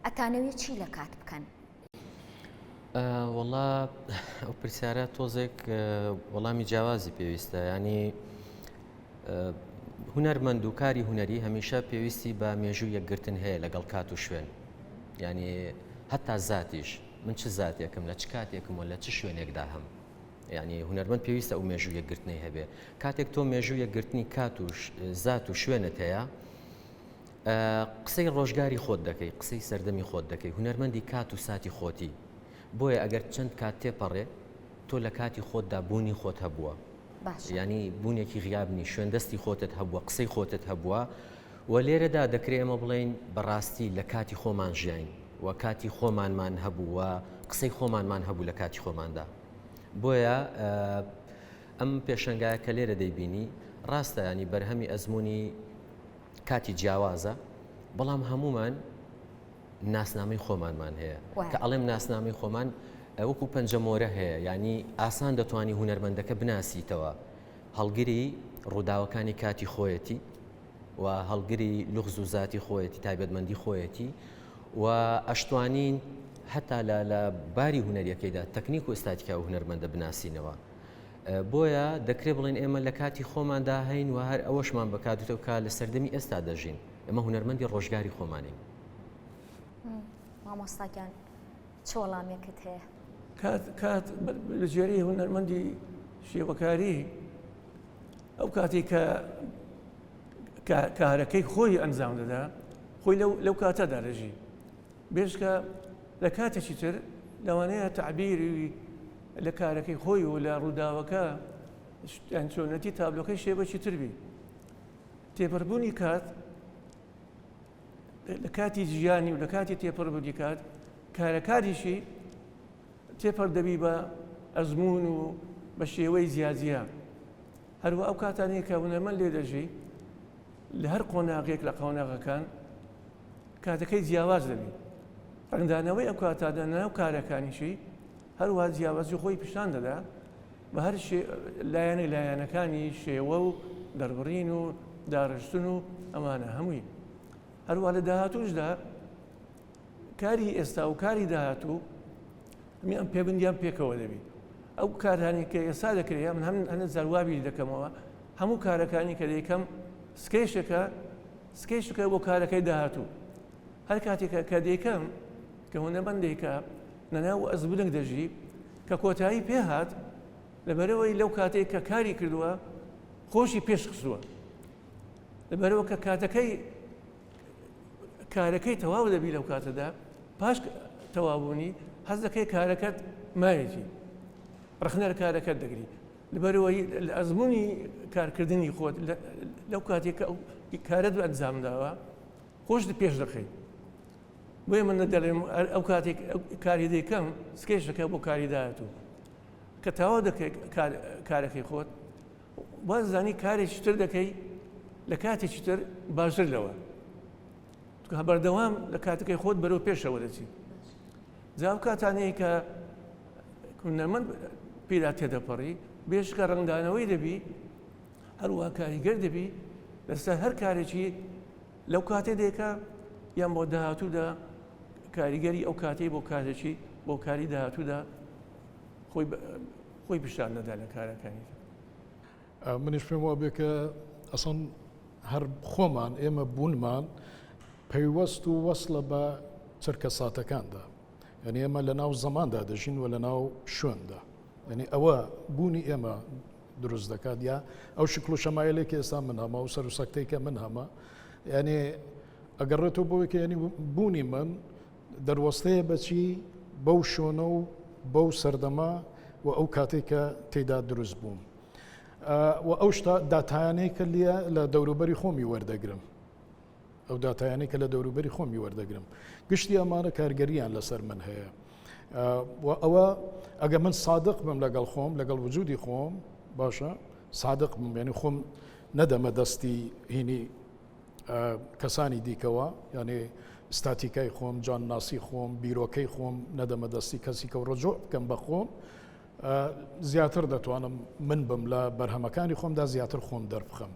ئەتانەوێت چی لە کات بکەن؟ وەڵا ئەو پرسیارە تۆزێک وەڵامی جیاوازی پێویستە ینی هونەرمەند و کاری هوەری هەمیشە پێویستی بە مێژوو یەکگرتن هەیە لەگەڵ کات و شوێن ینی هەتا زاتیش من چ زاتێکم لە چ کاتێکم و لە چ شوێنێکدا هەم ینی هونەرمەند پێویستە ئەو مێژوو یەکگرتنی هەبێ کاتێک تۆ مێژوو یەکگرتنی کات و زات و شوێنت هەیە قسەی ڕۆژگاری خۆت دەکەی قسەی سەردەمی خۆت دەکەی هونەرمەندی کات و ساتی خۆتی بۆیە ئەگەر چەند کات تێپەڕێ تۆ لە کاتی خۆتدا بوونی خۆت هەبووە ینی بوونێکی غیابنی شوێندەستی خۆتت هەبووە قسەی خۆتت هەبووە و لێرەدا دەکرێت ئەمە بڵێن بەڕاستی لە کاتی خۆمان ژیاین و کاتی خۆمانمان هەبووە قسەی خۆمانمان هەبوو لە کاتی خۆماندا بۆیە ئەم پێشەنگایە کە لێرە دەیبینی ڕاستە ینی بەرهەمی ئەزمموی کاتی جیاوازە بەڵام هەمومان ناسنامەی خۆمانمان هەیە کە ئەڵێم ناسنامەی خۆمان وەکو پەنجەمۆرە هەیە ینی ئاسان دەتوانی هونەرمەندەکە بناسیتەوە هەڵگری ڕووداوەکانی کاتی خۆیەتی و هەڵگری لوغز و زاتی خۆیەتی تایبەتمەندی خۆیەتی و ئەشتوانین هەتا لە باری هونەریەکەیدا تەکنیک و ئێستاتیکا و هونەرمەندە بناسینەوە بۆیە دەکرێت بڵێن ئێمە لە کاتی خۆماندا هەین و هەر ئەوەشمان بەکاتوتەوە لە سەردەمی ئێستا دەژین ئەمە هونەرمەندی ڕۆژگاری خۆمانین مامۆستاگیان چ وەڵامێکت هەیە کات لە ژێری هونەرمەندی شێوەکاری ئەو کاتی کە کارەکەی خۆی ئەنجام دەدا خۆی لەو کاتەدا دەژی بێژکە لە کاتێکی تر لەوانەیە تعبیری لە کارەکەی خۆی و لە ڕووداوەکە چۆنەتی تابلۆکەی شێوەکی تربی تێپەڕبوونی کات لە کاتی ژیانی و لە کاتی تێپەڕبوونی کات کارەکاریشی تێپەڕ دەبی بە ئەزمون و بە شێوەی زیادزیە هەروە ئەو کاتانەیە کە هونەرمەند لێ دەژی لە هەر قۆناغێک لە قۆناغەکان کاتەکەی جیاواز دەبی ڕەنگدانەوەی ئەو کاتادە ناو کارەکانیشی هەروە جیاوازی خۆی پیشان دەدا بە هەر لایەنەکانی شێوە و دەربڕین و داڕشتن و ئەمانە هەمووی هەروە لە داهاتوشدا کاری ئێستا و کاری داهاتوو ئەم پێبندیان پێکەوە دەبی ئەو کارانی کە ئێستا دەکرێت من هەنە زەروابی دەکەمەوە هەموو کارەکانی کە دەیکەم سکەیشەکە بۆ کارەکەی داهاتوو هەر کاتێک کە دەیکەم کە هونەرمەندێکە نەناو ئەزبنگ دەژی کە کۆتایی پێهات لەبەرەوەی لەو کاتێک کە کاری کردووە خۆشی پێش خستووە لەبەرەوە کە کارەکەی تەواو دەبی لەو کاتەدا پاش تەواوبوونی حەز دەکەی کارەکەت مایەتی ڕخنەر کارەکەت دەگری لەبەرەوەی لە ئەزمموی کارکردنی خۆت لەو کاتێک کارت ئەنجامداوە خۆش پێش دەخەی بۆیە من دەڵێم ئەو کاتێک کاری دەیکەم سکەیشەکە بۆ کاری داهاتوو کە تاوا دەکەی کارەکەی خۆت باز زانی کارێکی تر دەکەی لە کاتێکی تر باشتر لەوە بەردەوام لە کاتەکەی خۆت بەرەو پێشەوە دەچی جا ئەو کاتانەیە کە هونەرمەند پێدا تێدەپەڕی بێشکە ڕەنگدانەوەی دەبی هەروە کاریگەر دەبی لەسەر هەر کارێکی لەو کاتێ دێکە یان بۆ داهاتوودا کاریگەری ئەو کاتەی بۆ کاتێکی بۆ کاری داهاتوودا خۆی پیشان دەدا لە کارەکانی منیش پێم وابێ کە ئەسڵ هەر خۆمان ئێمە بوونمان پەیوەست و وەصلە بە چرکە ساتەکاندا یعنی ئێمە لە ناو زەماندا دەژین و لە ناو شوێندا یعنی ئەوە بوونی ئێمە دروست دەکات یا ئەو شکل و شەمایلێکی ئێستا من هەمە و سەر و سەکتەیکە من هەمە یعنی ئەگەڕێتەوە بۆی کە ینی بوونی من دەروەستەیە بەچی بەو شۆنە و بەو سەردەما و ئەو کاتێک کە تێدا دروست بووم و ئەو شتا داتایانەی کە لە دەوروبەری خۆمی وەردەگرم ئەو داتایانەی کە لە دەوروبەری خۆمی وەردەگرم گشتی ئەمانە کارگەریان لەسەر من هەیە و ئەوە ئەگە من سادق بم لەگەڵ خۆم لەگەڵ وجودی خۆم باشە سادق بم یعنی خۆم نەدەمە دەستی هینی کەسانی دیکەوە یعنی ستاتیکای خۆم جان ناسی خۆم بیرۆکەی خۆم نەدەمە دەستی کەسی کە ڕجوع بکەم بە خۆم زیاتر دەتوانم من بم لە بەرهەمەکانی خۆمدا زیاتر خۆم دەربخەم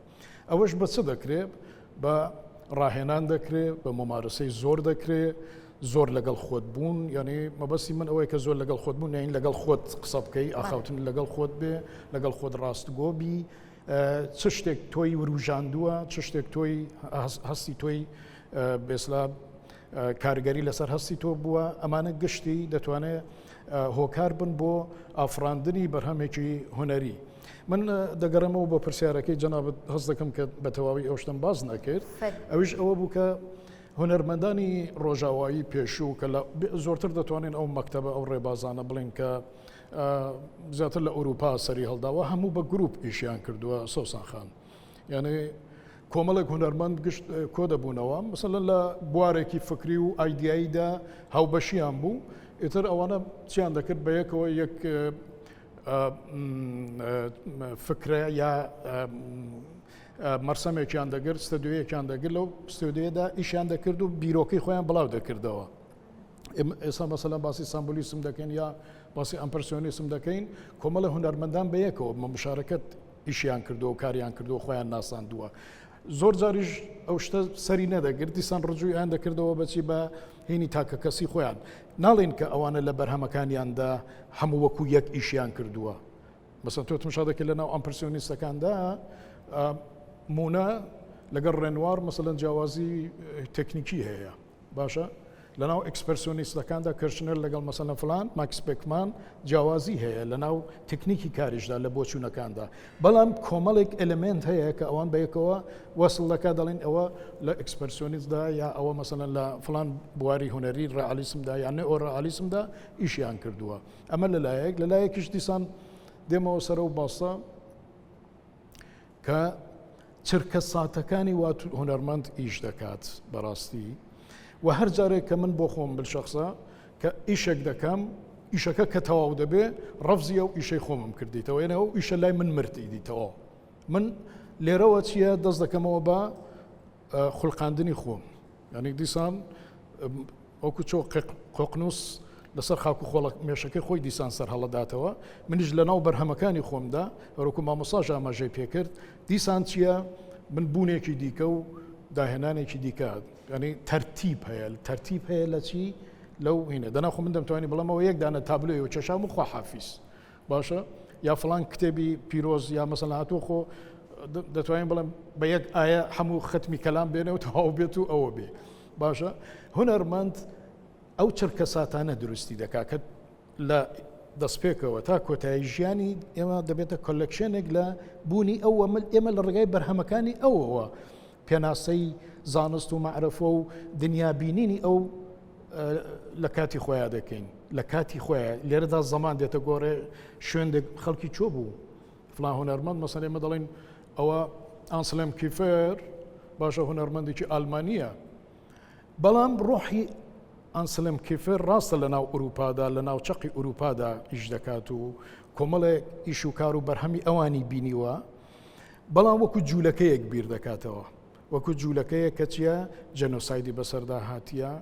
ئەوەش بە چ دەکرێت بە ڕاهێنان دەکرێت بە ممارسەی زۆر دەکرێت زۆر لەگەڵ خۆت بوون یعنی مەبەستی من ئەوەیە کە زۆر لەگەڵ خۆت بوون نین لەگەڵ خۆت قسە بکەی ئاخاوتن لەگەڵ خۆت بێ لەگەڵ خۆت ڕاستگۆبی چ شتێک تۆی وروژاندووە چ شتێک تۆی هەستی تۆی بێسلا کارگەری لەسەر هەستی تۆ بووە ئەمانە گشتی دەتوانێت هۆکار بن بۆ ئافراندنی بەرهەمێکی هوەری. من دەگەڕمەوە بۆ پرسیارەکەی جەنابەت هەست دەکەم کە بە تەواوی ئەو شتم باز نەکرد ئەویش ئەوە بوو کە هونەرمەندانی ڕۆژاوایی پێشوو کە زۆرتر دەتوانین ئەو مەکتەبە ئەو ڕێبازانە بڵین کە زیاتر لە ئەوروپا سەری هەڵداوە هەموو بە گروپ ئیشیان کردووە سۆسان خان یعنی کۆمەڵێک هونەرمەند گشت کۆ دەبوونەوە مثلا لە بوارێکی فکری و ئایدیاییدا هاوبەشیان بوو ئیتر ئەوانە چیان دەکرد بە یەکەوە یەک فکرە یا مەرسەمێکیان دەگرت ستۆدیۆیەکیان دەگرت لەو ستۆدیۆدا ئیشیان دەکرد و بیرۆکەی خۆیان بڵاو دەکردەوە. ئێستا مەسەلەن باسی سامبولیسم دەکەین یا باسی ئەمپرسیۆنیسم دەکەین کۆمەڵە هونەرمەندان بە یەکەوە مشارەکەت ئیشیان کردو و کاریان کردو و خۆیان ناساندووە. زۆر جاریش ئەو شتە سەری نەدەگرت دیسان ڕجوویان دەکردەوە بەچی بە هینی تاکە کەسی خۆیان ناڵێن کە ئەوانە لە بەرهەمەکانیاندا هەموو وەکو یەک ئیشیان کردووە. بەسە تۆ تمشا دەکرد لەناو ئەمپرسیۆنیستەکاندا مونە لەگەڵ ڕێنوار مەسەلەن جیاوازی تەکنیکی هەیە باشە لەناو ئەکسپەرسیۆنیستەکاندا کەرشنەر لەگەڵ مەسەلەن فلان ماکس پێکمان جیاوازی هەیە لەناو تکنیکی کاریشدا لە بۆچوونەکاندا بەڵام کۆمەڵێک ئەلمنت هەیە کە ئەوان بەیەکەوە وەسڵ دەکات دەڵێن ئەوە لە ئەکسپەرسیۆنیستدا یا ئەوە مەسەلەن لە فلان بواری هوەری ڕەئالیسمدا یان نێ ئۆڕەئالیسمدا ئیشیان کردووە ئەمە لەلایەکیش دیسان دێمەوە سەرە و باسە کە چرکە ساتەکانی وات هونەرمەند ئیش دەکات بەڕاستی و هەر جارێک کە من بۆ خۆم بالشخصە کە ئیشێک دەکەم ئیشەکە کە تەواو دەبێ ڕەفزی ئەو ئیشەی خۆمم کردیتەوە یعنی ئەو ئیشە لای من مردی دیتەوە من لێرەوە چییە دەست دەکەمەوە بە خوڵقاندنی خۆم یعنی دیسان ئەوکو چۆ قۆقنووس لەسەر خاک و خۆڵک مێشەکەی خۆی دیسان سەر هەڵەداتەوە منیش لەناو بەرهەمەکانی خۆمدا وەرەکو مامۆساژ ئاماژەی پێکرد دیسان چییە من بوونێکی دیکە و داهێنانێکی دیکات ینی تەرتیب هەیە لە چی لەو هینە دەناخۆ من دەمتوانی بڵێمەوە یەک دانە تابلۆی و چەشام و خواحافیز باشە یا فلان کتێبی پیرۆز یا مەسەلا هاتۆ خۆ دەتوانین بڵێم بە یەک ئایا هەموو ختمی کەلام بێنێ و تەواو بێت و ئەوە بێ باشە هونەرمەند ئەو چرکە ساتانە دروستی دەکات کە لە دەستپێکەوە تا کۆتایی ژیانی ئێمە دەبێتە کۆلەکشنێک لە بوونی ئێمە لە ڕێگای بەرهەمەکانی ئەوەوە پێناسەی زانست و معرفە و دنیابینینی ئەو لە کاتی خۆیان دەکەین لە کاتی خۆیان لێرەدا زەمان دێتە گۆڕێ شوێندێک خەڵکی چۆ بوو فلان هونەرمەند مەسەلەن ئێمە دەڵێن ئەوە ئانسلێم کیفەر باشە هونەرمەندێکی ئالمانیە بەڵام ڕۆحی ئانسلێم کیفەر ڕاستە لە ناو ئوروپادا لە ناو چەقی ئوروپادا ئیش دەکات و کۆمەڵێک ئیش و کار و بەرهەمی ئەوانی بینیوە بەڵام وەکو جوولەکەیەک بیر دەکاتەوە وەکو جوولەکەیە کە چیە جەنۆسایدی بەسەردا هاتیە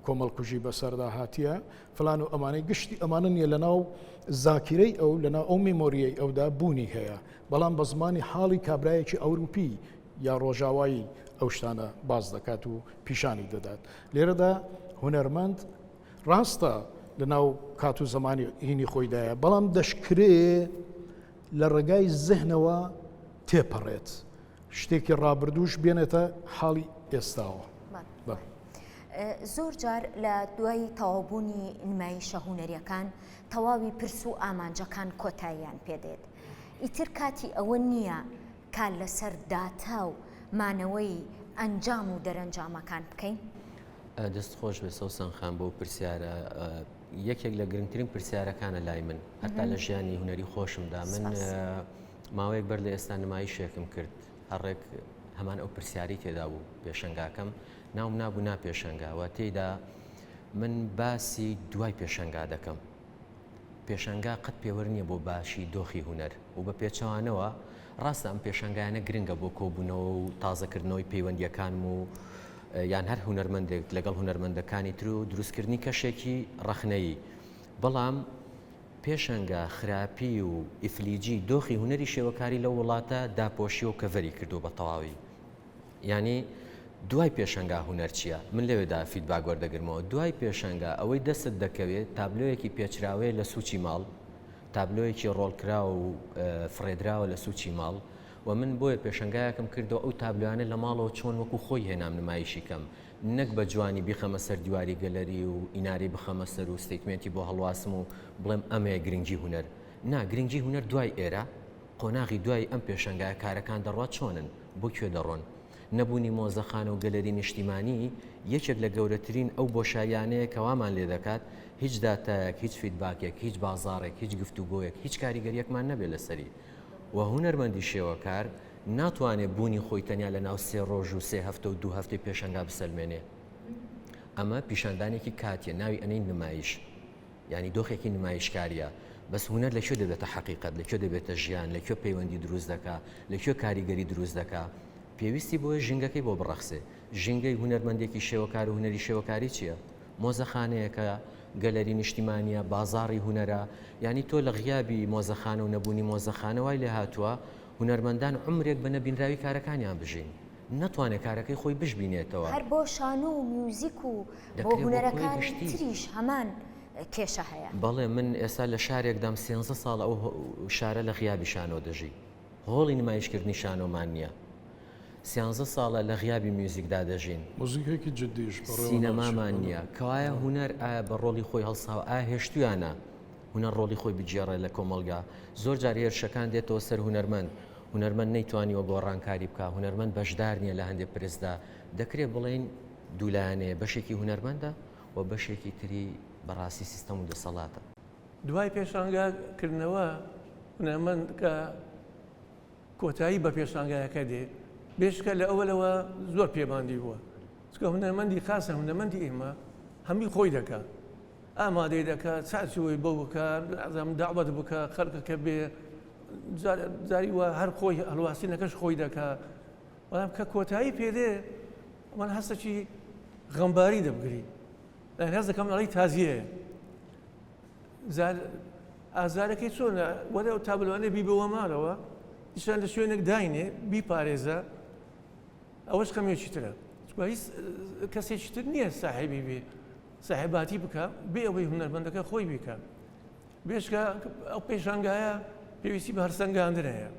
کۆمەڵکوژی بەسەردا هاتیە فلان و ئەمانەی گشتی ئەمانە نیە لەناو زاکیرەی ئەو لەناو ئەو میمۆریەی ئەودا بوونی هەیە بەڵام بە زمانی حاڵی کابرایەکی ئەوروپی یا ڕۆژاوایی ئەو شتانە باز دەکات و پیشانی دەدات لێرەدا هونەرمەند ڕاستە لەناو کات و زمانی هینی خۆیدایە بەڵام دەشکرێ لە ڕێگای زەهنەوە تێپەڕێت شتێکی ڕابردووش بێنێتە حاڵی ئێستاوە زۆر جار لە دوای تەواوبوونی نمایشە هونەریەکان تەواوی پرس و ئامانجەکان کۆتاییان پێدێت ئیتر کاتی ئەوە نییە کار لەسەر داتا و مانەوەی ئەنجام و دەرەنجامەکان بکەین دەست خۆش بێ سەوسان خان بۆ پرسیارە یەکێک لە گرنگترین پرسیارەکانە لای من هەتا لە ژیانی هونەری خۆشمدا من ماوەیەک بەر لە ئێستا نمایشێکم کرد هەڕێک هەمان ئەو پرسیاری تێدا بوو پێشەنگاکەم ناوم نابوو ناپێشەنگاوە تێدا من باسی دوای پێشەنگا دەکەم پێشەنگا قەت پێوە نییە بۆ باشی دۆخی هونەر و بە پێچەوانەوە ڕاستە ئەم پێشەنگایانە گرنگە بۆ کۆبوونەوە و تازەکردنەوەی پەیوەندیەکانم و یان هەر هونەرمەندێک لەگەڵ هونەرمەندەکانی تر و دروستکردنی کەشێکی ڕەخنەیی بەڵام پێشەنگا خراپی و ئیفلیجی دۆخی هونەری شێوەکاری لە وڵاتە داپۆشی و کەڤەری کردو بە تەواوی ینی دوای پێشەنگا هونەر چییە من لەوێدا فیدباک وەردەگرمەوە دوای پێشەنگا ئەوەی دەستت دەکەوێت تابلۆیەکی پێچراوەیە لە سوچی ماڵ تابلۆیەکی ڕۆڵکراوە و فرێدراوە لە سوچی ماڵ و من بۆیە پێشنگایەکەم کردەوە ئەو تابلوانە لە ماڵەوە چۆن وەکو خۆی هێنام نمایشی کەم نەک بە جوانی بیخەمە سەر دیواری گەلەری و ئیناری بخەمە سەر و ستیتمنتی بۆ هەڵواسم و بڵێم ئەمەیە گرنگی هونەر نا گرنگی هونەر دوای ئێرە قۆناغی دوای ئەم پێشنگایە کارەکان دەڕات چۆنن بۆ کوێ دەڕۆن نەبوونی مۆزەخانە و گەلەری نیشتیمانی یەکێک لە گەورەترین ئەو بۆشایانەیە کەوامان لێ دەکات هیچ داتایەک هیچ فیدباکێک هیچ بازاڕێک هیچ گفتوگۆیەک هیچ کاریگەریەکمان نەبێت لەسەری و هونەرمەندی شێوەکار ناتوانێت بوونی خۆی تەنیا لە ناو 3 ڕۆژ و 3 هەفتە و 2 هەفتەی پێشەنگا بسەلمێنێ ئەمە پیشاندانێکی کاتیە ناوی ئەنەی نمایش ینی دۆخێکی نمایشکاریە بەس هونەر لەکوێ دەبێتە حەقیقەت لەکوێ دەبێتە ژیان لەکوێ پەیوەندی دروست دەکا لەکوێ کاریگەری دروست دەکا پێویستی بۆیە ژینگەکەی بۆ بڕەخسێ ژینگەی هونەرمەندێکی شێوەکار و هونەری شێوەکاری چییە مۆزەخانەیەکە گەلەری نیشتیمانیە بازاڕی هونەرە ینی تۆ لە غیابی مۆزەخانە و نەبوونی مۆزەخانە وای لێ هاتووە هونەرمەندان عمرێک بە نەبینراوی کارەکانیان بژین ناتوانێت کارەکەی خۆی بشبینێتەوە هەر بۆ شانۆ و میوزیک و بۆ هونەرەکان تریش هەمان کێشە هەیە بەڵێ من ئێستا لە شارێکدام 13 ساڵ ئەو شارە لە غیابی شانۆ دەژی هۆڵی نمایشکردنی شانۆمان نییە 13 ساڵە لە غیابی میوزیکدا دەژین موزیکێکی جددیش سینەمامان نییە کەوایە هونەر ئایا بە ڕۆڵی خۆی هەڵساوە ئایا هێشتویانە هونەر ڕۆڵی خۆی بجێڕێ لە کۆمەلگا زۆر جار هێرشەکان دێتەوە سەر هونەرمەند نەیتوانیوە گۆڕانکاری بکە هونەرمەند بەشدار نییە لە هەندێک پرسدا دەکرێت بڵێن دوولایانەیە بەشێکی هونەرمەندە و بەشێکی تری بەڕاستی سیستەم و دەسەڵاتە دوای پێشانگاکردنەوە هونەرمەند کە کۆتایی بە پێشانگایەکە دێ بێشکە لە ئەوەلەوە زۆر پێماندی بووە چکە هونەرمەندی خاصە هونەرمەندی ئێمە هەمی خۆی دەکات ئامادەی دەکات چاچەوەی بەو بکات ئەزام داوەت بکە خەڵکەکە بێ جاری وە هەر خۆی هەڵواسینەکەش خۆی دەکات بەڵام کە کۆتایی پێدێ من هەستێکی غەمباری دەبگری هەز دەکەم ئەڵی تازیەیە ئازارەکەی چۆنە وەرە تابلوانێ بیبەوە ماڵەوە نیشان لە شوێنێک داینێ بیپارێزە ئەوەش خەمێکی ترە هیچ کەسێکی تر نییە ساحیبی بێ ساحێباتی بکە بێ ئەوەی هونەرمەندەکە خۆی بیکە بێشکە ئەو پێشانگایە پێویستی بە هەرسەنگاندن هەیە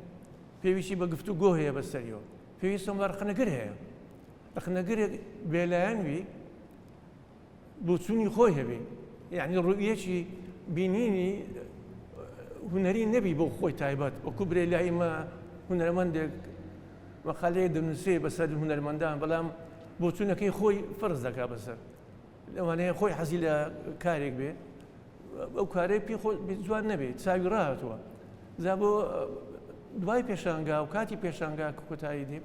پێویستی بە گفتوگۆ هەیە بەسەریەوە پێویستم بە ڕخنەگر هەیە ڕخنەگرێک بێلایەنوی بۆچوونی خۆی هەبێ یعنی ڕوئیەکی بینینی هونەری نەبی بۆ خۆی تایبەت وەکو برێ لایمە هونەرمەندێک مەقالەیە دەنووسێ بەسەر هونەرمەندان بەڵام بۆچوونەکەی خۆی فەرز دەکا بەسەر لەوانەیە خۆی حەزی لە کارێک بێ ئەو کارەی پێی خۆی جوان نەبێت چاوی ڕاهاتوە زا بۆ دوای پێشانگا و کاتی پێشانگا کۆتایی دێ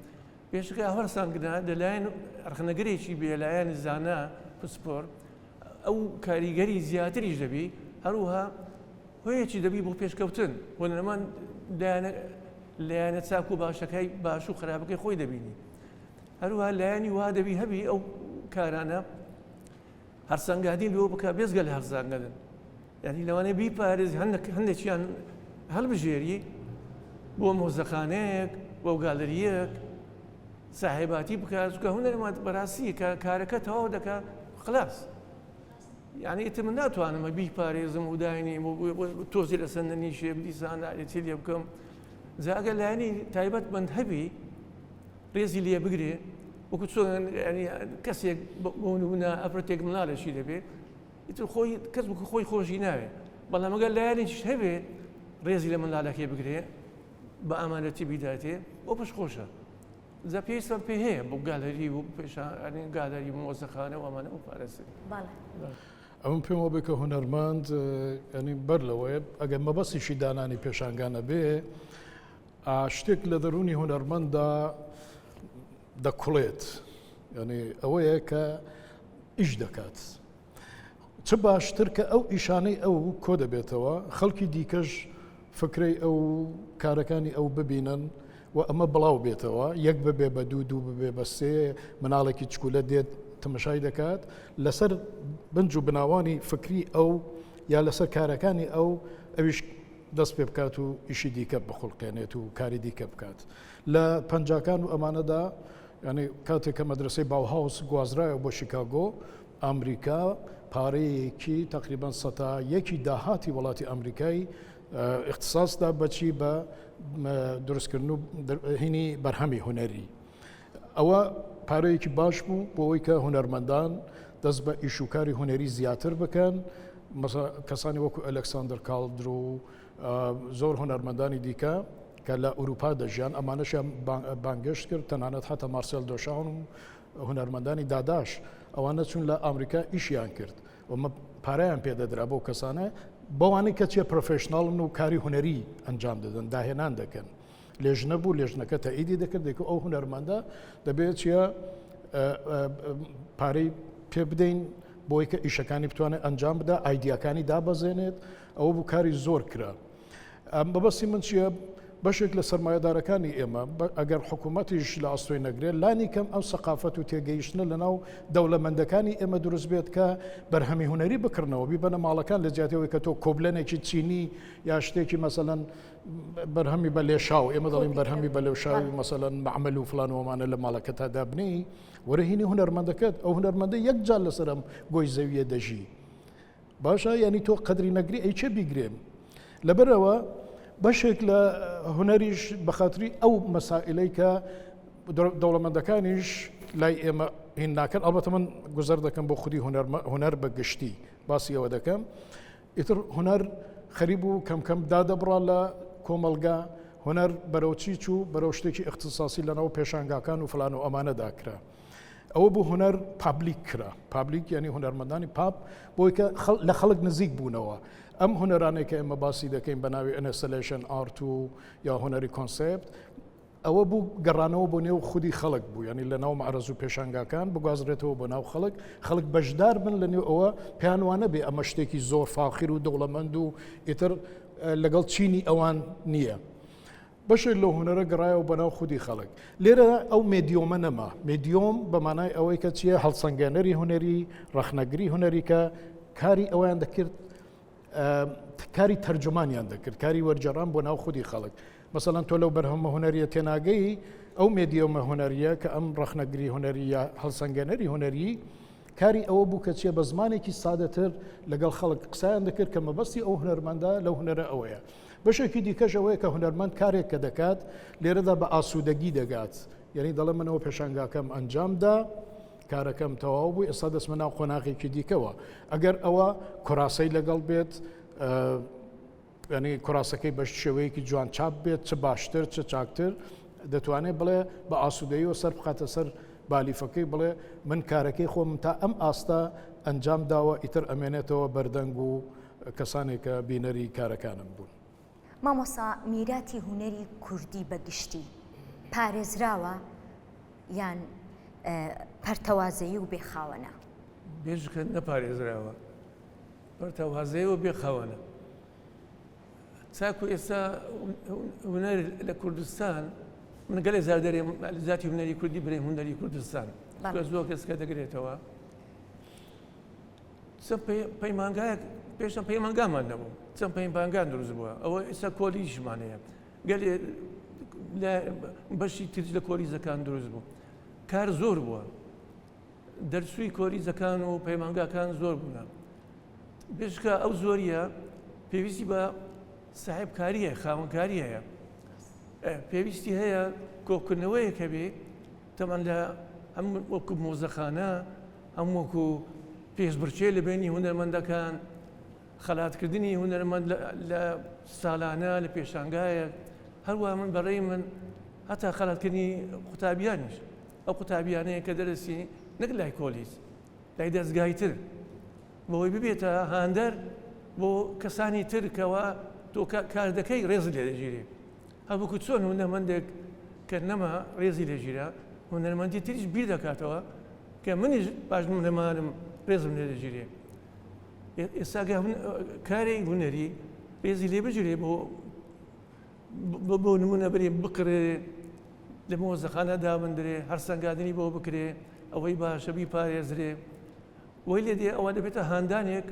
پێشەکە هەڵسانگنا لەلایەن ڕخنەگرێکی بێ لایەن زانا پسپۆر ئەو کاریگەری زیاتریش دەبی هەروها هۆیەکی دەبی بۆ پێشکەوتن هونەرمەند لایەنە چاک و باشەکەی باش و خراپەکەی خۆی دەبینی هەروها لایەنی وا دەبی هەبی ئەو کارانە هەرسەنگادین لەوە بکە بێزگە لە هەرسانگەدن یعنی لەوانەیە بیپارێزی هەندێکیان هەڵبژێری بۆ مۆزەخانەیەک بۆ گالەریەک ساحێباتی بکات چکە هونەرمەند بەڕاستی کە کارەکە تەواو دەکات خلاص یعنی ئیتر من ناتوانم بیپارێزم و داینیم و تۆزی لە سەردەنیشێ دیسان چی لێ بکەم زاگە لایەنی تایبەتمەند هەبی ڕێزی لێ بگرێ وەکو چۆن کەسێک بۆ نمونە ئەفرەتێک منداڵێکی دەبێت ئیتر خۆی کەس بکە خۆی خۆشی ناوێت بەڵام ئەگەر لایەنێکیش هەبێت ڕێزی لە منداڵەکەی بگرێ بە ئامانەتی بیداتێ بۆ پشت خۆشە زە پێویستم پێ هەیە بۆ گالەری و گالەری مۆزەخانە و ئەمانە و پارێزێ ئەوم پێمەوە بێ کە هونەرمەند ینی بەر لەوەیە ئەگەر مەبەستیشی دانانی پێشانگانە بێ شتێک لە دەرونی هونەرمەنددا دەکوڵێت ینی ئەوەیە کە ئیش دەکات چ باشتر کە ئەو ئیشانەی ئەو کۆ دەبێتەوە خەڵکی دیکەش فکرەی ئەو کارەکانی ئەو ببینن و ئەمە بڵاو بێتەوە یەک ببێ بە دوو ببێ بە سێ مناڵێکی چکولە دێت تەمەشای دەکات لەسەر بنج و بناوانی فکری ئەو یا لەسەر کارەکانی ئەو ئەویش دەست پێ بکات و ئیشی دیکە بخڵقێنێت و کاری دیکە بکات لە پەنجاکان و ئەمانەدا ینی کاتێک کە مەدرسەی باوهاوس گوازرایە بۆ شیکاگۆ ئەمریکا پارەیەکی تقریبان 100 داهاتی وڵاتی ئەمریکای اختصاصدا بەچی بە دروستکردن و هینی بەرهەمی هوەری ئەوە پارەیەکی باش بوو بۆەوەی کە هوەرمەندان دەست بە ئیشوکاری هوەری زیاتر بکەن کەسانی وەکو ئەلەکساندر کاڵدر و زۆر هوەرمەندانی دیکە کە لە ئوروپا دەژیان ئەمانەشیان بانگشت کرد تەنانەت هەتا مارسێل دۆشاون و هوەرمەندانی داداش ئەوانە چون لە ئەمریکا ئیشیان کرد ومە پارەیان پێدەدرا بۆ کەسانە بەوانەی کە چێ پرۆفێشناڵن و کاری هوەری ئەنجام دەدەن داهێنان دەکەن لێژنە بوو لێژنەکە تەئیدی دەکرد دێک ئەو هوەرمەندە دەبێت چیە پارەی پێ بدەین بۆی کە ئیشەکانی بتوانێت ئەنجام بدا ئایدیاکانی دابەزێنێت ئەوە بوو کاری زۆر کرا بەبەستی من چیە بەشێک لە سەرمایه‌دارەکانی ئێمە ئەگەر حکوومەتیش لە ئەستۆی نەگرێت لانی کەم ئەو سەقافەت و تێگەیشتنە لەناو دەوڵەمەندەکانی ئێمە دروست بێت کە بەرهەمی هوەری بکردنەوە بیبەنە ماڵەکان لە جیاتەوەی کە تۆ کۆبلەنێکی چینی یا شتێکی مەسەلەن بەرهەمی بە لێشاو ئێمە دەڵێن بەرهەمی بە لێشاوی مەسەلەن معمەل و فلانەوەمانە لە ماڵەکەتا دابنی وەرەهینی هوەرمەندەکەت ئەو هوەرمەندە یەک جار لەسەرم گۆی زەویە دەژی باشە ینی تۆ قەدری نەگری ئەی چێ بیگرێم لەبەرەوە بەشێک لە هوەریش بەخاتری ئەو مەسائلەی کە دەوڵەمەندەکانیش لای ئێمە هین ناکەن ئەڵبەتە من گوزەر دەکەم بۆ خودی هوەر بە گشتی باسی ئەوە دەکەم ئیتر هوەر خەریب و کەم دادەبڕا لە کۆمەلگا هوەر بەرەوچی چوو بەرەو شتێکی اختصاسی لەناو پێشانگاکان و فلان و ئەمانەدا کرا ئەوە بوو هوەر پابلیک کرا پابلیک ینی هوەرمەندانی پاپ بۆی کە لە خەڵک نزیک بوونەوە ئەم هوەرانێک کە ئێمە باسی دەکەین بە ناوی ئەنەسەلێشن ئارت و یا هوەری کۆنسپت ئەوە بوو گەڕانەوە بۆ نێو خودی خەڵک بوو ینی لە ناو مەعرەز و پێشانگاکان بگوازرێتەوە بۆ ناو خەڵک بەشدار بن لە نێو ئەوە پێیانوانە بێ ئەمە شتێکی زۆر فاخیر و دەوڵەمەند و ئیتر لەگەڵ چینی ئەوان نییە بەشێک لەو هوەرە گەڕایەوە بەناو خودی خەڵک لێرە ئەو مێدیۆمە نەما مێدیۆم بەمانای ئەوەی کە چیە هەڵسەنگێنەری هوەری ڕەخنەگری هوەری کە کاری ئەویان دەکرد کاری تەرجمانیان دەکرد کاری وەرجێڕان بۆ ناو خودی خەڵک مەسەڵەن تۆ لەو بەرهەمە هوەریە تێناگەی ئەو مێدیۆمە هوەریە کە ئەم ڕەخنەگری هوەری یا هەڵسەنگێنەری هوەری کاری ئەوە بوو کە چیە بە زمانێکی سادەتر لەگەڵ خەڵک قسەیان دەکرد کە مەبەستی ئەو هوەرمەندە لەو هوەرە ئەوەیە بەشێکی دیکەش ئەوەیە کە هوەرمەند کارێک کە دەکات لێرەدا بە ئاسوودەگی دەگات یعنی دەڵێ منەوە پێشانگاکەم ئەنجامدا کارەکەم تەواو بوو ئێستا دەستمە ناو قۆناغێکی دیکەوە ئەگەر ئەوە کوڕاسەی لەگەڵ بێت ینی کوڕاسەکەی بە شێوەیەکی جوان چاپ بێت چ باشتر چ چاکتر دەتوانێت بڵێ بە ئاسوودەیەوە سەر بخاتە سەر بالیفەکەی بڵێ من کارەکەی خۆم تا ئەم ئاستا ئەنجام داوە ئیتر ئەمێنێتەوە بەردەنگ و کەسانێک کە بینەری کارەکانم بوون مامۆسا میراتی هوەری کوردی بەگشتی پارێزراوە یان پەرتەوازەیی و بێخاوەنە بێژکە نەپارێزراوە پەرتەوازەیی و بێخاوەنە چاکو ئێستا هوەر لە کوردستان من گەلێ زادەرێ زاتی هوەری کوردی برێ هوەری کوردستان زۆر کەس کە دەگرێتەوە چەند پەیمانگایەک پێشتر پەیمانگامان نەبوو چەند پەیمانگان دروست بووە ئەوە ئێستا کۆلیژمانەیە گەلێ بەشی ترج لە کۆلیزەکان دروست بوو کار زۆر بووە دەرسووی کۆلیزەکان و پەیمانگاکان زۆر بوونە بێژکە ئەو زۆریە پێویستی بە ساحبکاریە خاوەنکاری هەیە پێویستی هەیە کۆکردنەوەیەکە بێ تەمان لە هەم وەکو مۆزەخانە هەم وەکو پێشبڕکێ لە بینی هوەرمەندەکان خەلاتکردنی هوەرمەند لە ساڵانە لە پێشانگایە هەروە من بەڕێی من هەتا خەلاتکردنی قوتابیانیش ئەو قوتابیانەیە کە دەرسی نەک لای کۆلیز لای دەستگای تر بۆی ببێتە هاندەر بۆ کەسانی تر کەەوە تۆ کار دەکەی ڕێز لێ دەژیرێ هەبووکو چۆن هوەرمەندێک کە نەما ڕێزی لێژیرە هوەرمەندی تریش بیر دەکاتەوە کە منیش باش نەمانم ڕێزم لێ دەژیرێ ئێستا کارێک هوەری ڕێزی لێ بژیرێ بۆ نمونە بەرێ بقرێ لە مۆزەخانە دابدرێ هەرسەنگادنی بۆ بکرێ ئەوەی باشە بیپارێزرێ وی لێ دێ ئەوە دەبێتە هاندانێک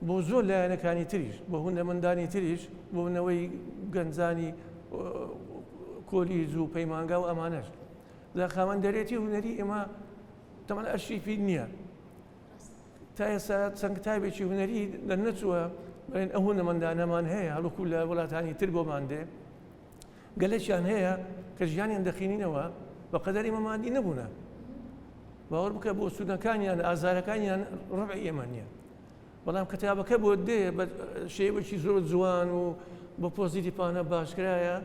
بۆ زۆر لایەنەکانی تریش بۆ هوەرمەندانی تریش بۆنەوەی گەنجانی کۆلیز و پەیمانگا و ئەمانەش لە خاوەندەرێتی هوەری ئێمە تەمان ئەرشیفی نییە تا ئێستا چەند کتابێکی هوەری دەرنەچووە بەڵێن ئەو هوەرمەندانەمان هەیە هەڵووکو لە وڵاتانی تر بۆمان دێ گەلێکیان هەیە کە ژیانیان دەخینینەوە بە قەدەری مەمادی نەبوونە باوەڕ بکە بۆ سوودەکانیان ئازارەکانیان ڕەبعی ئێمە نییە بەڵام کتابەکە بۆ دێ بە شێوەی زۆر جوان و بە پۆزیتیڤانە باشکرایە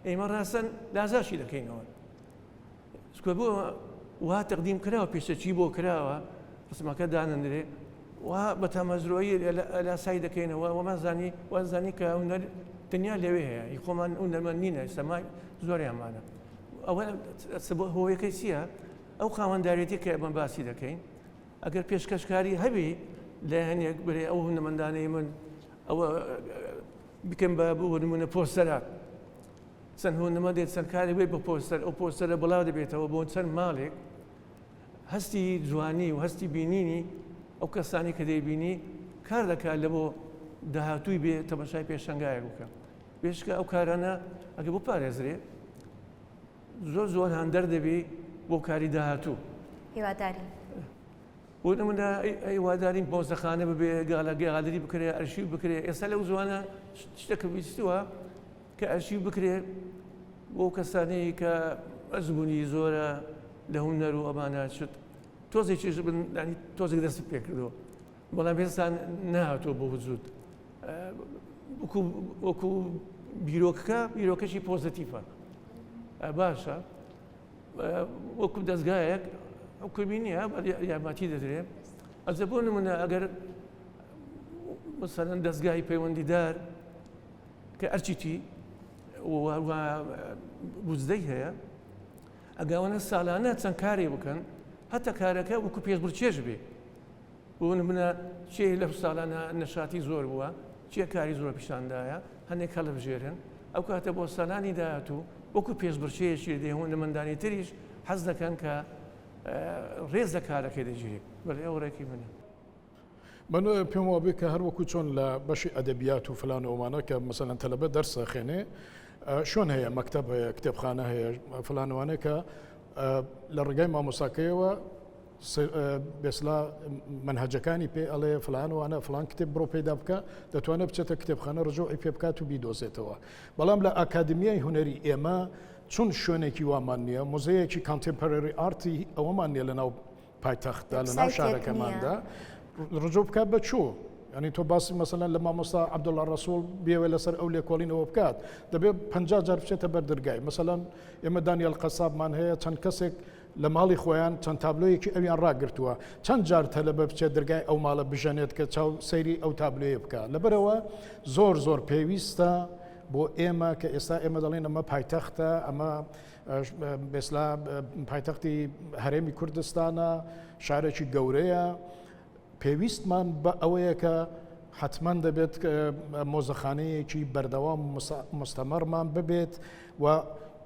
ئێمە ڕاستەن لازاشی دەکەینەوە بۆ وا تەقدیم کراوە پێشەچی بۆ کراوە ڕسمەکە دانەندرێ وا بە تەمەزرۆیی لاسای دەکەینەوە وەزانی کە دنیا لەوێ هەیە خۆمان ئەوەمە نینە سەمای زۆریانمانە ئەوە هۆیەکەی چییە؟ ئەو خاوەنددارێتی کە ئەمە باسی دەکەین ئەگەر پێشکەشکاری هەبێ لە هەنێک برێ ئەو هونەمەندانەی من ئەوە بکەم بە بۆ نمونە پۆستەرە چەند هونەمە دێت چەند کاری بێت بە پۆستەر ئەو پۆستەرە بڵاو دەبێتەوە بۆ چەند ماڵێک هەستی جوانی و هەستی بینینی ئەو کەسانی کە دەیبینی کار دەکات لە بۆ داهاتووی بێ تەماشای پێشەنگایەک بکە پێشکە ئەو کارانە ئەگە بۆ پارێزرێ زۆر هەندەر دەبێ بۆ کاری داهاتوو هیواداری بۆ نمونە هیوادارین پۆستەخانە ببێ گاڵەگەڵی بکرێ ئەرشیو بکرێ ئێستا لەو زوانە شتێکە بیستووە کە ئەرشیو بکرێ بۆ کەسانەی کە ئەزبوونی زۆرە لە هونەر و ئەمانە شت تۆزێکیش بنی تۆزێک دەست پێ کردەوە بەڵام هێستان نهاتۆ بۆ وجود وەکو بیرۆکەشی پۆزتیڤە باشە وەکو دەستگایەک ئەو کبینیە یارمەتی دەدرێت ئەجە بۆ نمونە ئەگەر مثلەن دەستگای پەیوەندیدار کە ئەرچیتی بوزدەی هەیە ئەگەوانە ساڵانە چەند کاری بکەن هەتا کارەکە وەکو پێشبڕکێش بێ بۆ نمونە چێ لە ساڵانە نەشاتی زۆر بووە چیە کاری زۆر پیشاندایە هەندێک هەڵبژێرن ئەو کاتە بۆ ساڵانی داهاتوو وەکو پێشبڕکێشی دێ هۆنەمەندانی تریش حەز دەکەن کە ڕێز لە کارەکەی دەگیرێت بەڵێ ئەو ڕێکی منە من پێم وابێ کە هەروەکو چۆن لە بەشی ئەدەبیات و فلان ئەومانە کە مەسەلەن تەلەبە دەرسە خوێنێ شۆن هەیە مەکتەب هەیە کتێبخانە هەیە فلانوانە کە لە ڕێگای مامۆساکەیەوە بێسلا منهەجەکانی پێ ئەڵێ فلانوانە فلان کتێب بڕۆ پێدا بکە دەتوانێت بچێتە کتێبخانە ڕژۆی پێ بکات و بیدۆزێتەوە بەڵام لە ئاکادمیای هونەری ئێمە چون شوێنێکی وامان نییە مۆزەیەکی کانتمپەرری ئارتی ئەوەمان نیە لە ناو پایتەختدا لە ناو شارەکەماندا ڕجۆ بکات بە چوو ینی تۆ باسی مەسەلەن لە مامۆستا عەبدوڵڵا ڕەسوڵ بێوێ لەسەر ئەو لێکۆڵینەوە بکات دەبێت 50 جار بچێتە بەردرگای مەسەلەن ئێمە دانیێل قەسابمان هەیە چەند کەسێک لە ماڵی خۆیان چەند تابلۆیەکی ئەویان ڕاگرتووە چەند جار تەلەبە بچێت دەرگای ئەو ماڵە بژەنێت کە چاو سەیری ئەو تابلۆیە بکات لەبەرەوە زۆر پێویستە بۆ ئێمە کە ئێستا ئێمە دەڵێن ئەمە پایتەختە ئەمە بێسلا پایتەختی هەرێمی کوردستانە شارێکی گەورەیە پێویستمان بە ئەوەیە کە حتمما دەبێت مۆزەخانەیەکی بەردەوام مستەمەڕمان ببێت و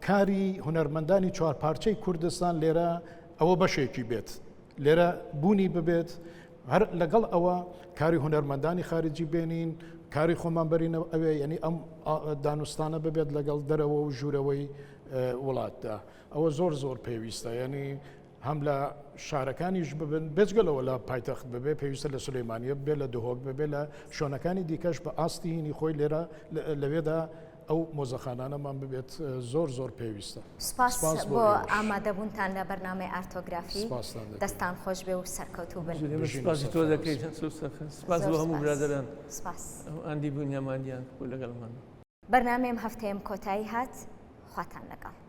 کاری هونەرمەندانی چوارپارچەی کوردستان لێرە ئەوە بەشێکی بێت لێرە بوونی ببێت هەر لەگەڵ ئەوە کاری هونەرمەندانی خارجی بێنین کاری خۆمان بەرینەوە ئەوێ یعنی ئەم دانوستانە ببێت لەگەڵ دەرەوە و ژوورەوەی وڵاتدا ئەوە زۆر پێویستە یعنی هەم لە شارەکانیش ببن بێجگەلەوە لە پایتەخت ببێ پێویستە لە سولەیمانیە ببێ لە دهۆک ببێ لە شوێنەکانی دیکەش بە ئاستی هینی خۆی لێرە لەوێدا ئەو مۆزەخانانەمان ببێت زۆر پێویستە سپاس بۆ ئامادەبوونتان لە بەرنامەی ئارتۆگرافی دەستان خۆش بێ و سەرکەوتوو بن سپاسی تۆ دەکەیت سپاس بۆ هەموو برادەران ئەندی بوونیامانیان لەگەڵمان بەرنامەم هەفتەیەم کۆتایی هات خواتان لەگەڵ